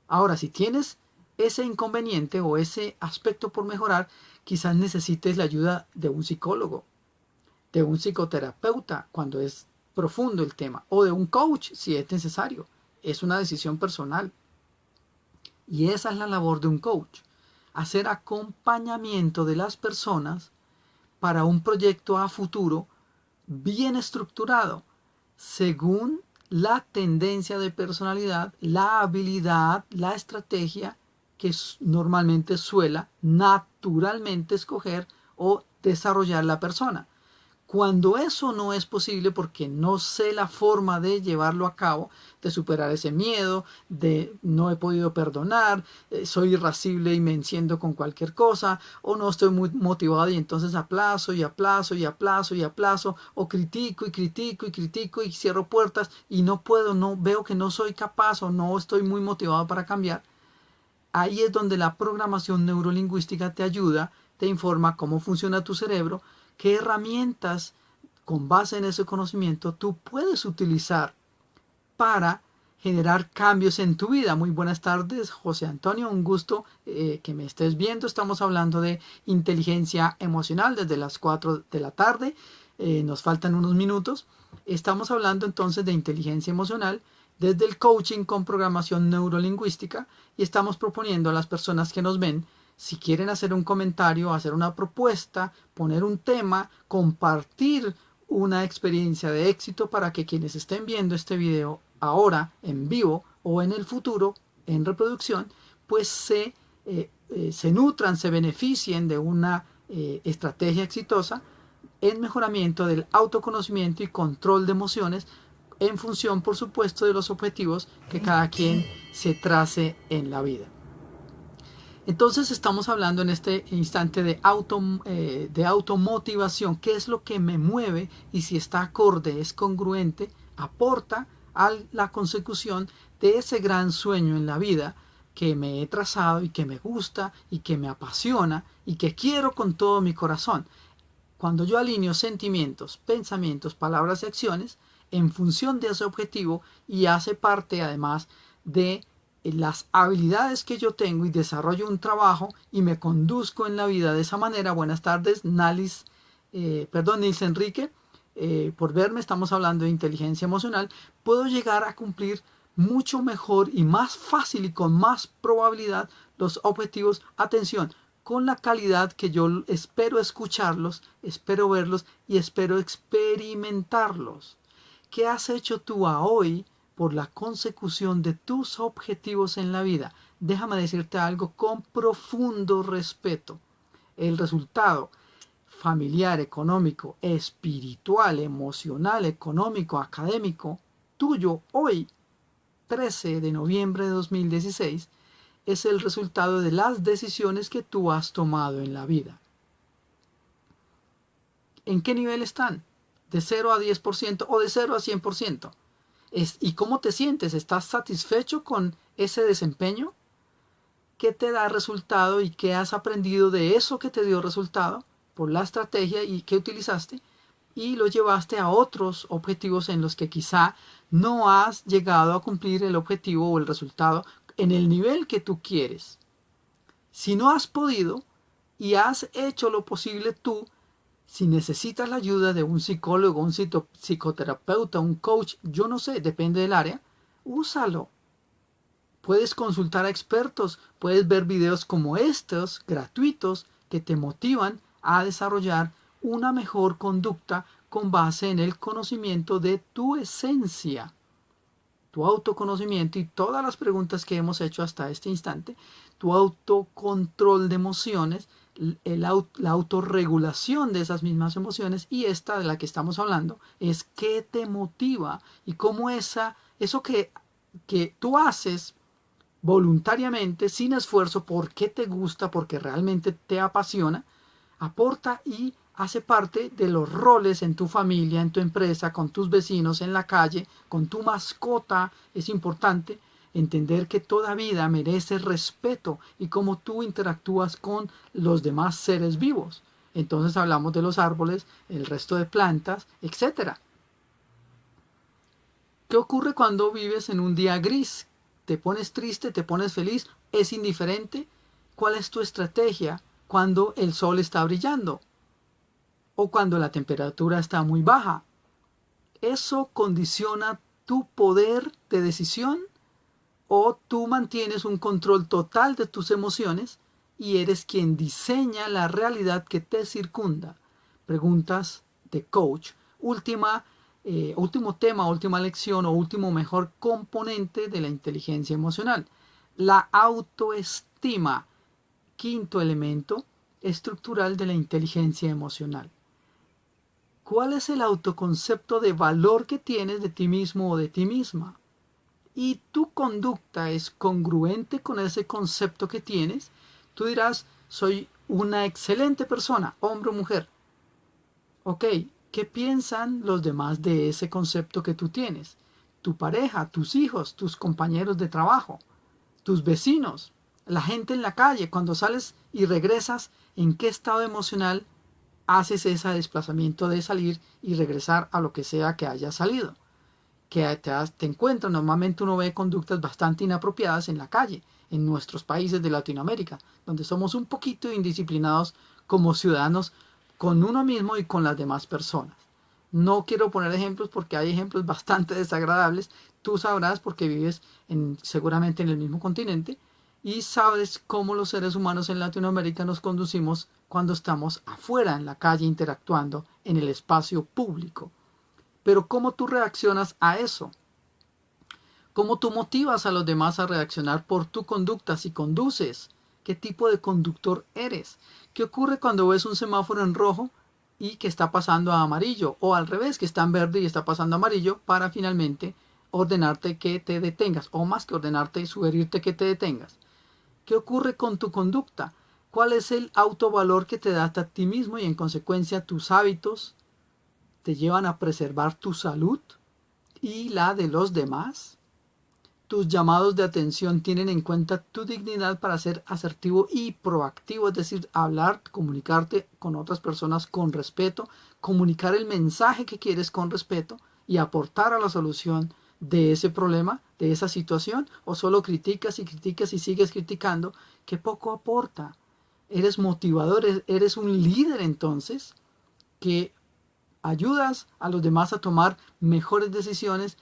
Speaker 1: Ahora, si tienes ese inconveniente o ese aspecto por mejorar, quizás necesites la ayuda de un psicólogo, de un psicoterapeuta cuando es profundo el tema, o de un coach si es necesario. Es una decisión personal. Y esa es la labor de un coach, hacer acompañamiento de las personas para un proyecto a futuro bien estructurado, según la tendencia de personalidad, la habilidad, la estrategia que normalmente suela naturalmente escoger o desarrollar la persona. Cuando eso no es posible porque no sé la forma de llevarlo a cabo, de superar ese miedo, de no he podido perdonar, soy irascible y me enciendo con cualquier cosa, o no estoy muy motivado y entonces aplazo y aplazo y aplazo y aplazo, o critico y critico y critico y cierro puertas y no puedo, no veo que no soy capaz o no estoy muy motivado para cambiar. Ahí es donde la programación neurolingüística te ayuda, te informa cómo funciona tu cerebro, qué herramientas con base en ese conocimiento tú puedes utilizar para generar cambios en tu vida. Muy buenas tardes, José Antonio, un gusto que me estés viendo. Estamos hablando de inteligencia emocional desde las 4 de la tarde. Nos faltan unos minutos. Estamos hablando entonces de inteligencia emocional desde el coaching con programación neurolingüística y estamos proponiendo a las personas que nos ven, si quieren hacer un comentario, hacer una propuesta, poner un tema, compartir una experiencia de éxito para que quienes estén viendo este video ahora en vivo o en el futuro en reproducción, pues se nutran, se beneficien de una estrategia exitosa en mejoramiento del autoconocimiento y control de emociones en función, por supuesto, de los objetivos que cada quien se trace en la vida. Entonces estamos hablando en este instante de automotivación, qué es lo que me mueve y si está acorde, es congruente, aporta a la consecución de ese gran sueño en la vida que me he trazado y que me gusta y que me apasiona y que quiero con todo mi corazón. Cuando yo alineo sentimientos, pensamientos, palabras y acciones en función de ese objetivo y hace parte además de las habilidades que yo tengo y desarrollo un trabajo y me conduzco en la vida de esa manera. Buenas tardes, Nils Enrique, por verme. Estamos hablando de inteligencia emocional. Puedo llegar a cumplir mucho mejor y más fácil y con más probabilidad los objetivos. Atención, con la calidad que yo espero escucharlos, espero verlos y espero experimentarlos. ¿Qué has hecho tú a hoy por la consecución de tus objetivos en la vida? Déjame decirte algo con profundo respeto. El resultado familiar, económico, espiritual, emocional, económico, académico, tuyo hoy, 13 de noviembre de 2016, es el resultado de las decisiones que tú has tomado en la vida. ¿En qué nivel están? ¿De 0 a 10% o de 0 a 100%? ¿Y cómo te sientes? ¿Estás satisfecho con ese desempeño? ¿Qué te da resultado y qué has aprendido de eso que te dio resultado por la estrategia y que utilizaste? Y lo llevaste a otros objetivos en los que quizá no has llegado a cumplir el objetivo o el resultado en el nivel que tú quieres. Si no has podido y has hecho lo posible tú, si necesitas la ayuda de un psicólogo, un psicoterapeuta, un coach, yo no sé, depende del área, úsalo. Puedes consultar a expertos, puedes ver videos como estos, gratuitos, que te motivan a desarrollar una mejor conducta con base en el conocimiento de tu esencia, tu autoconocimiento y todas las preguntas que hemos hecho hasta este instante, tu autocontrol de emociones, la autorregulación de esas mismas emociones y esta de la que estamos hablando es qué te motiva y cómo eso que tú haces voluntariamente, sin esfuerzo, porque te gusta, porque realmente te apasiona, aporta y hace parte de los roles en tu familia, en tu empresa, con tus vecinos, en la calle, con tu mascota. Es importante entender que toda vida merece respeto y cómo tú interactúas con los demás seres vivos. Entonces hablamos de los árboles, el resto de plantas, etc. ¿Qué ocurre cuando vives en un día gris? ¿Te pones triste? ¿Te pones feliz? ¿Es indiferente? ¿Cuál es tu estrategia cuando el sol está brillando? ¿O cuando la temperatura está muy baja? ¿Eso condiciona tu poder de decisión? ¿O tú mantienes un control total de tus emociones y eres quien diseña la realidad que te circunda? Preguntas de coach. Último tema, última lección o último mejor componente de la inteligencia emocional. La autoestima. Quinto elemento estructural de la inteligencia emocional. ¿Cuál es el autoconcepto de valor que tienes de ti mismo o de ti misma? Y tu conducta es congruente con ese concepto que tienes, tú dirás, soy una excelente persona, hombre o mujer. Ok, ¿qué piensan los demás de ese concepto que tú tienes? Tu pareja, tus hijos, tus compañeros de trabajo, tus vecinos, la gente en la calle, cuando sales y regresas, ¿en qué estado emocional haces ese desplazamiento de salir y regresar a lo que sea que hayas salido? Que te encuentras, normalmente uno ve conductas bastante inapropiadas en la calle, en nuestros países de Latinoamérica, donde somos un poquito indisciplinados como ciudadanos con uno mismo y con las demás personas. No quiero poner ejemplos porque hay ejemplos bastante desagradables. Tú sabrás porque vives seguramente en el mismo continente y sabes cómo los seres humanos en Latinoamérica nos conducimos cuando estamos afuera en la calle interactuando en el espacio público. Pero ¿cómo tú reaccionas a eso? ¿Cómo tú motivas a los demás a reaccionar por tu conducta si conduces? ¿Qué tipo de conductor eres? ¿Qué ocurre cuando ves un semáforo en rojo y que está pasando a amarillo? O al revés, que está en verde y está pasando a amarillo para finalmente ordenarte que te detengas. O más que ordenarte, sugerirte que te detengas. ¿Qué ocurre con tu conducta? ¿Cuál es el autovalor que te das a ti mismo y en consecuencia tus hábitos te llevan a preservar tu salud y la de los demás? Tus llamados de atención tienen en cuenta tu dignidad para ser asertivo y proactivo, es decir, hablar, comunicarte con otras personas con respeto, comunicar el mensaje que quieres con respeto y aportar a la solución de ese problema, de esa situación, o solo criticas y sigues criticando, que poco aporta. Eres motivador, eres un líder entonces que ayudas a los demás a tomar mejores decisiones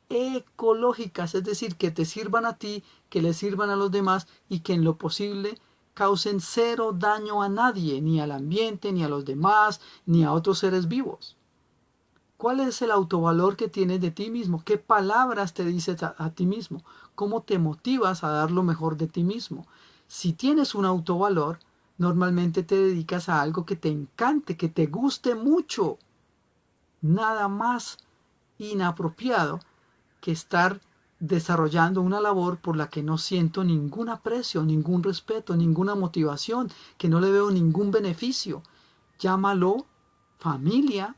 Speaker 1: ecológicas, es decir, que te sirvan a ti, que le sirvan a los demás y que en lo posible causen cero daño a nadie, ni al ambiente, ni a los demás, ni a otros seres vivos. ¿Cuál es el autovalor que tienes de ti mismo? ¿Qué palabras te dices a ti mismo? ¿Cómo te motivas a dar lo mejor de ti mismo? Si tienes un autovalor, normalmente te dedicas a algo que te encante, que te guste mucho. Nada más inapropiado que estar desarrollando una labor por la que no siento ningún aprecio, ningún respeto, ninguna motivación, que no le veo ningún beneficio. Llámalo familia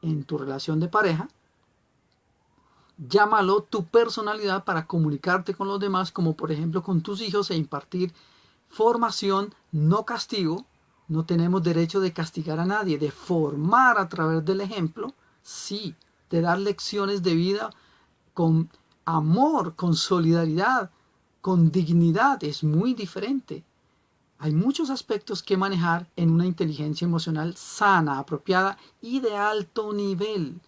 Speaker 1: en tu relación de pareja, llámalo tu personalidad para comunicarte con los demás, como por ejemplo con tus hijos, e impartir formación, no castigo. No tenemos derecho de castigar a nadie, de formar a través del ejemplo, sí, de dar lecciones de vida con amor, con solidaridad, con dignidad. Es muy diferente. Hay muchos aspectos que manejar en una inteligencia emocional sana, apropiada y de alto nivel.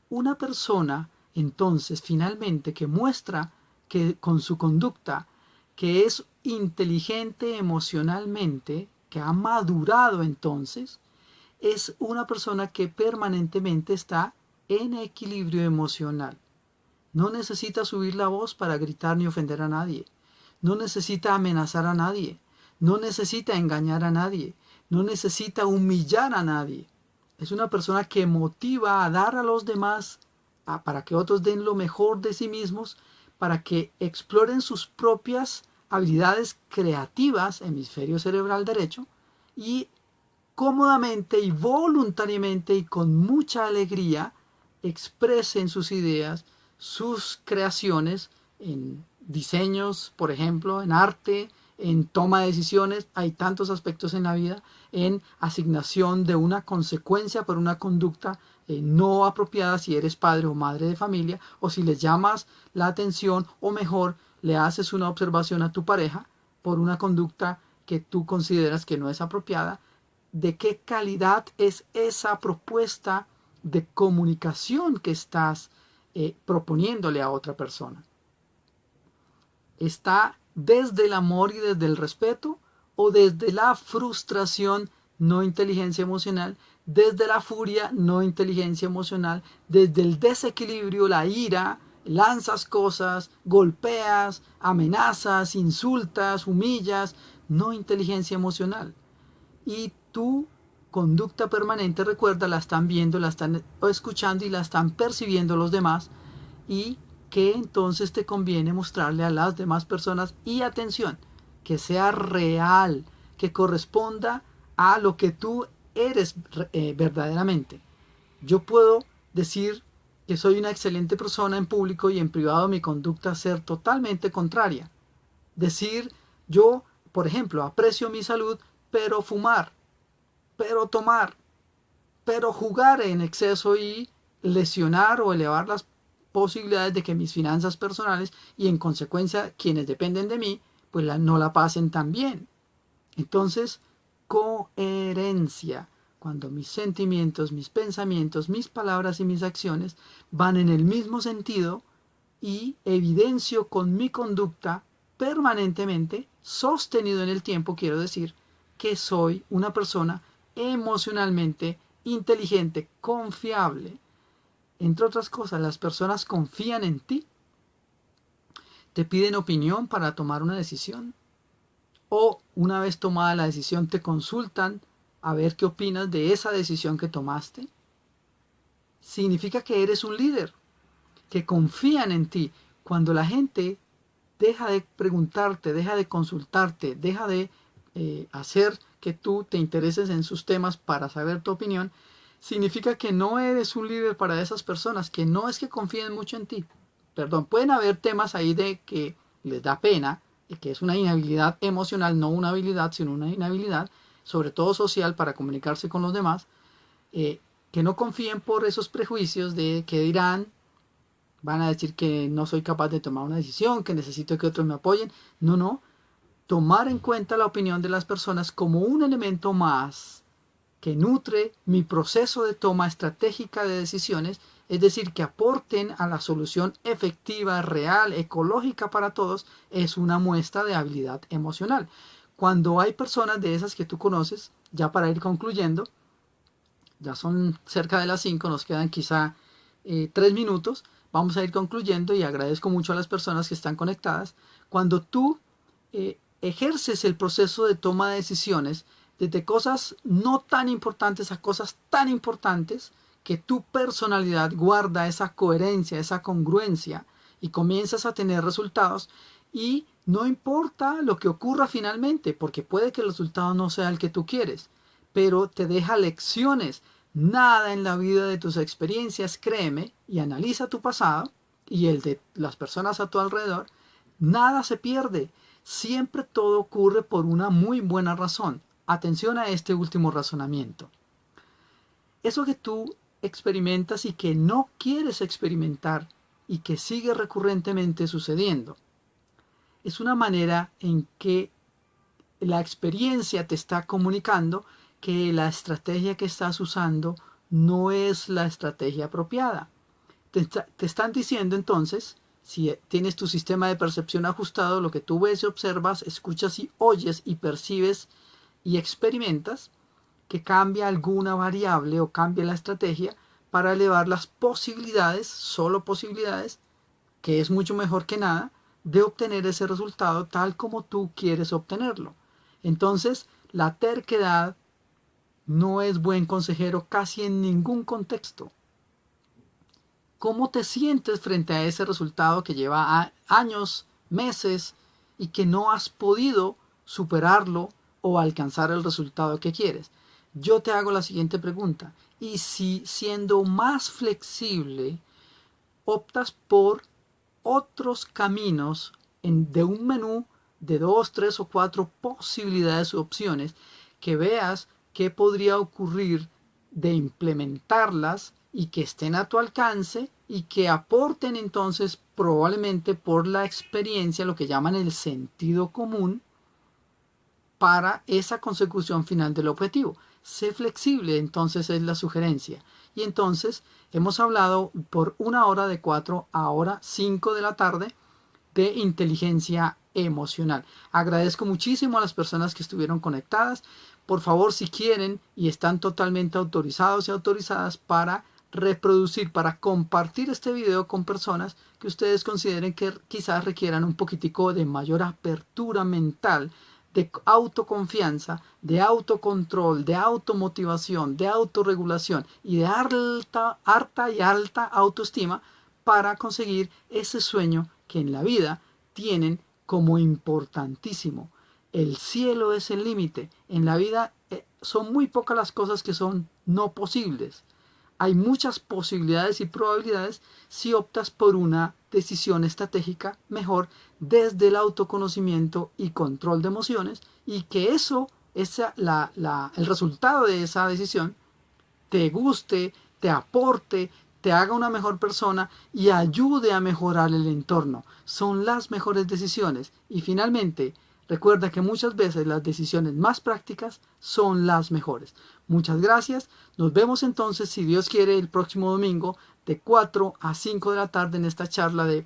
Speaker 1: Una persona, entonces, finalmente, que muestra que con su conducta que es inteligente emocionalmente, que ha madurado entonces, es una persona que permanentemente está en equilibrio emocional. No necesita subir la voz para gritar ni ofender a nadie. No necesita amenazar a nadie. No necesita engañar a nadie. No necesita humillar a nadie. Es una persona que motiva a dar a los demás para que otros den lo mejor de sí mismos, para que exploren sus propias habilidades creativas, hemisferio cerebral derecho, y cómodamente y voluntariamente y con mucha alegría expresen sus ideas, sus creaciones en diseños, por ejemplo, en arte, en toma de decisiones, hay tantos aspectos en la vida, en asignación de una consecuencia por una conducta no apropiada si eres padre o madre de familia, o si les llamas la atención, o mejor, le haces una observación a tu pareja por una conducta que tú consideras que no es apropiada. ¿De qué calidad es esa propuesta de comunicación que estás proponiéndole a otra persona? ¿Está desde el amor y desde el respeto, o desde la frustración, no inteligencia emocional, desde la furia, no inteligencia emocional, desde el desequilibrio, la ira, lanzas cosas, golpeas, amenazas, insultas, humillas, no inteligencia emocional? Y tu conducta permanente, recuerda, la están viendo, la están escuchando y la están percibiendo los demás, y que entonces te conviene mostrarle a las demás personas, y atención, que sea real, que corresponda a lo que tú eres verdaderamente. Yo puedo decir que soy una excelente persona en público y en privado mi conducta ser totalmente contraria. Decir yo, por ejemplo, aprecio mi salud, pero fumar, pero tomar, pero jugar en exceso y lesionar o elevar las posibilidades de que mis finanzas personales y en consecuencia quienes dependen de mí pues no la pasen tan bien. Entonces, coherencia. Cuando mis sentimientos, mis pensamientos, mis palabras y mis acciones van en el mismo sentido, y evidencio con mi conducta permanentemente, sostenido en el tiempo, quiero decir, que soy una persona emocionalmente inteligente, confiable. Entre otras cosas, las personas confían en ti, te piden opinión para tomar una decisión, o una vez tomada la decisión te consultan a ver qué opinas de esa decisión que tomaste. Significa que eres un líder, que confían en ti. Cuando la gente deja de preguntarte, deja de consultarte, deja de hacer que tú te intereses en sus temas para saber tu opinión, significa que no eres un líder para esas personas, que no es que confíen mucho en ti. Perdón, pueden haber temas ahí de que les da pena, que es una inhabilidad emocional, no una habilidad, sino una inhabilidad, sobre todo social, para comunicarse con los demás, que no confíen por esos prejuicios de que dirán, van a decir que no soy capaz de tomar una decisión, que necesito que otros me apoyen. No, no. Tomar en cuenta la opinión de las personas como un elemento más que nutre mi proceso de toma estratégica de decisiones, es decir, que aporten a la solución efectiva, real, ecológica para todos, es una muestra de habilidad emocional. Cuando hay personas de esas que tú conoces, ya para ir concluyendo, ya son cerca de las 5, nos quedan quizá 3 minutos, vamos a ir concluyendo y agradezco mucho a las personas que están conectadas. Cuando tú ejerces el proceso de toma de decisiones, desde cosas no tan importantes a cosas tan importantes, que tu personalidad guarda esa coherencia, esa congruencia, y comienzas a tener resultados, y no importa lo que ocurra finalmente, porque puede que el resultado no sea el que tú quieres, pero te deja lecciones. Nada en la vida de tus experiencias, créeme, y analiza tu pasado y el de las personas a tu alrededor, nada se pierde. Siempre todo ocurre por una muy buena razón. Atención a este último razonamiento. Eso que tú experimentas y que no quieres experimentar y que sigue recurrentemente sucediendo, es una manera en que la experiencia te está comunicando que la estrategia que estás usando no es la estrategia apropiada. Te están diciendo entonces, si tienes tu sistema de percepción ajustado, lo que tú ves y observas, escuchas y oyes y percibes y experimentas, que cambia alguna variable o cambia la estrategia para elevar las posibilidades, solo posibilidades, que es mucho mejor que nada, de obtener ese resultado tal como tú quieres obtenerlo. Entonces, la terquedad no es buen consejero casi en ningún contexto. ¿Cómo te sientes frente a ese resultado que lleva años, meses, y que no has podido superarlo o alcanzar el resultado que quieres? Yo te hago la siguiente pregunta. ¿Y si, siendo más flexible, optas por otros caminos de un menú de 2, 3 o 4 posibilidades u opciones, que veas qué podría ocurrir de implementarlas y que estén a tu alcance y que aporten entonces probablemente por la experiencia lo que llaman el sentido común para esa consecución final del objetivo. Sé flexible, entonces es la sugerencia. Y entonces hemos hablado por 1 hora de 4 a ahora 5 de la tarde de inteligencia emocional. Agradezco muchísimo a las personas que estuvieron conectadas. Por favor, si quieren y están totalmente autorizados y autorizadas para reproducir, para compartir este video con personas que ustedes consideren que quizás requieran un poquitico de mayor apertura mental, de autoconfianza, de autocontrol, de automotivación, de autorregulación y de harta y alta autoestima para conseguir ese sueño que en la vida tienen como importantísimo. El cielo es el límite. En la vida son muy pocas las cosas que son no posibles. Hay muchas posibilidades y probabilidades si optas por una decisión estratégica mejor desde el autoconocimiento y control de emociones, y que eso, el resultado de esa decisión te guste, te aporte, te haga una mejor persona y ayude a mejorar el entorno. Son las mejores decisiones. Y finalmente, recuerda que muchas veces las decisiones más prácticas son las mejores. Muchas gracias. Nos vemos entonces, si Dios quiere, el próximo domingo de 4 a 5 de la tarde en esta charla de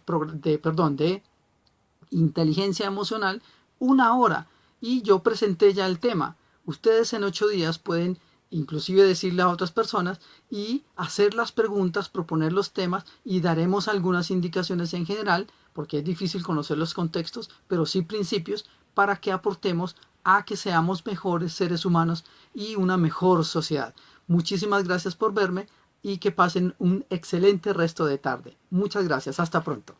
Speaker 1: inteligencia emocional, 1 hora. Y yo presenté ya el tema. Ustedes en 8 días pueden inclusive decirle a otras personas y hacer las preguntas, proponer los temas, y daremos algunas indicaciones en general, porque es difícil conocer los contextos, pero sí principios para que aportemos a que seamos mejores seres humanos y una mejor sociedad. Muchísimas gracias por verme y que pasen un excelente resto de tarde. Muchas gracias. Hasta pronto.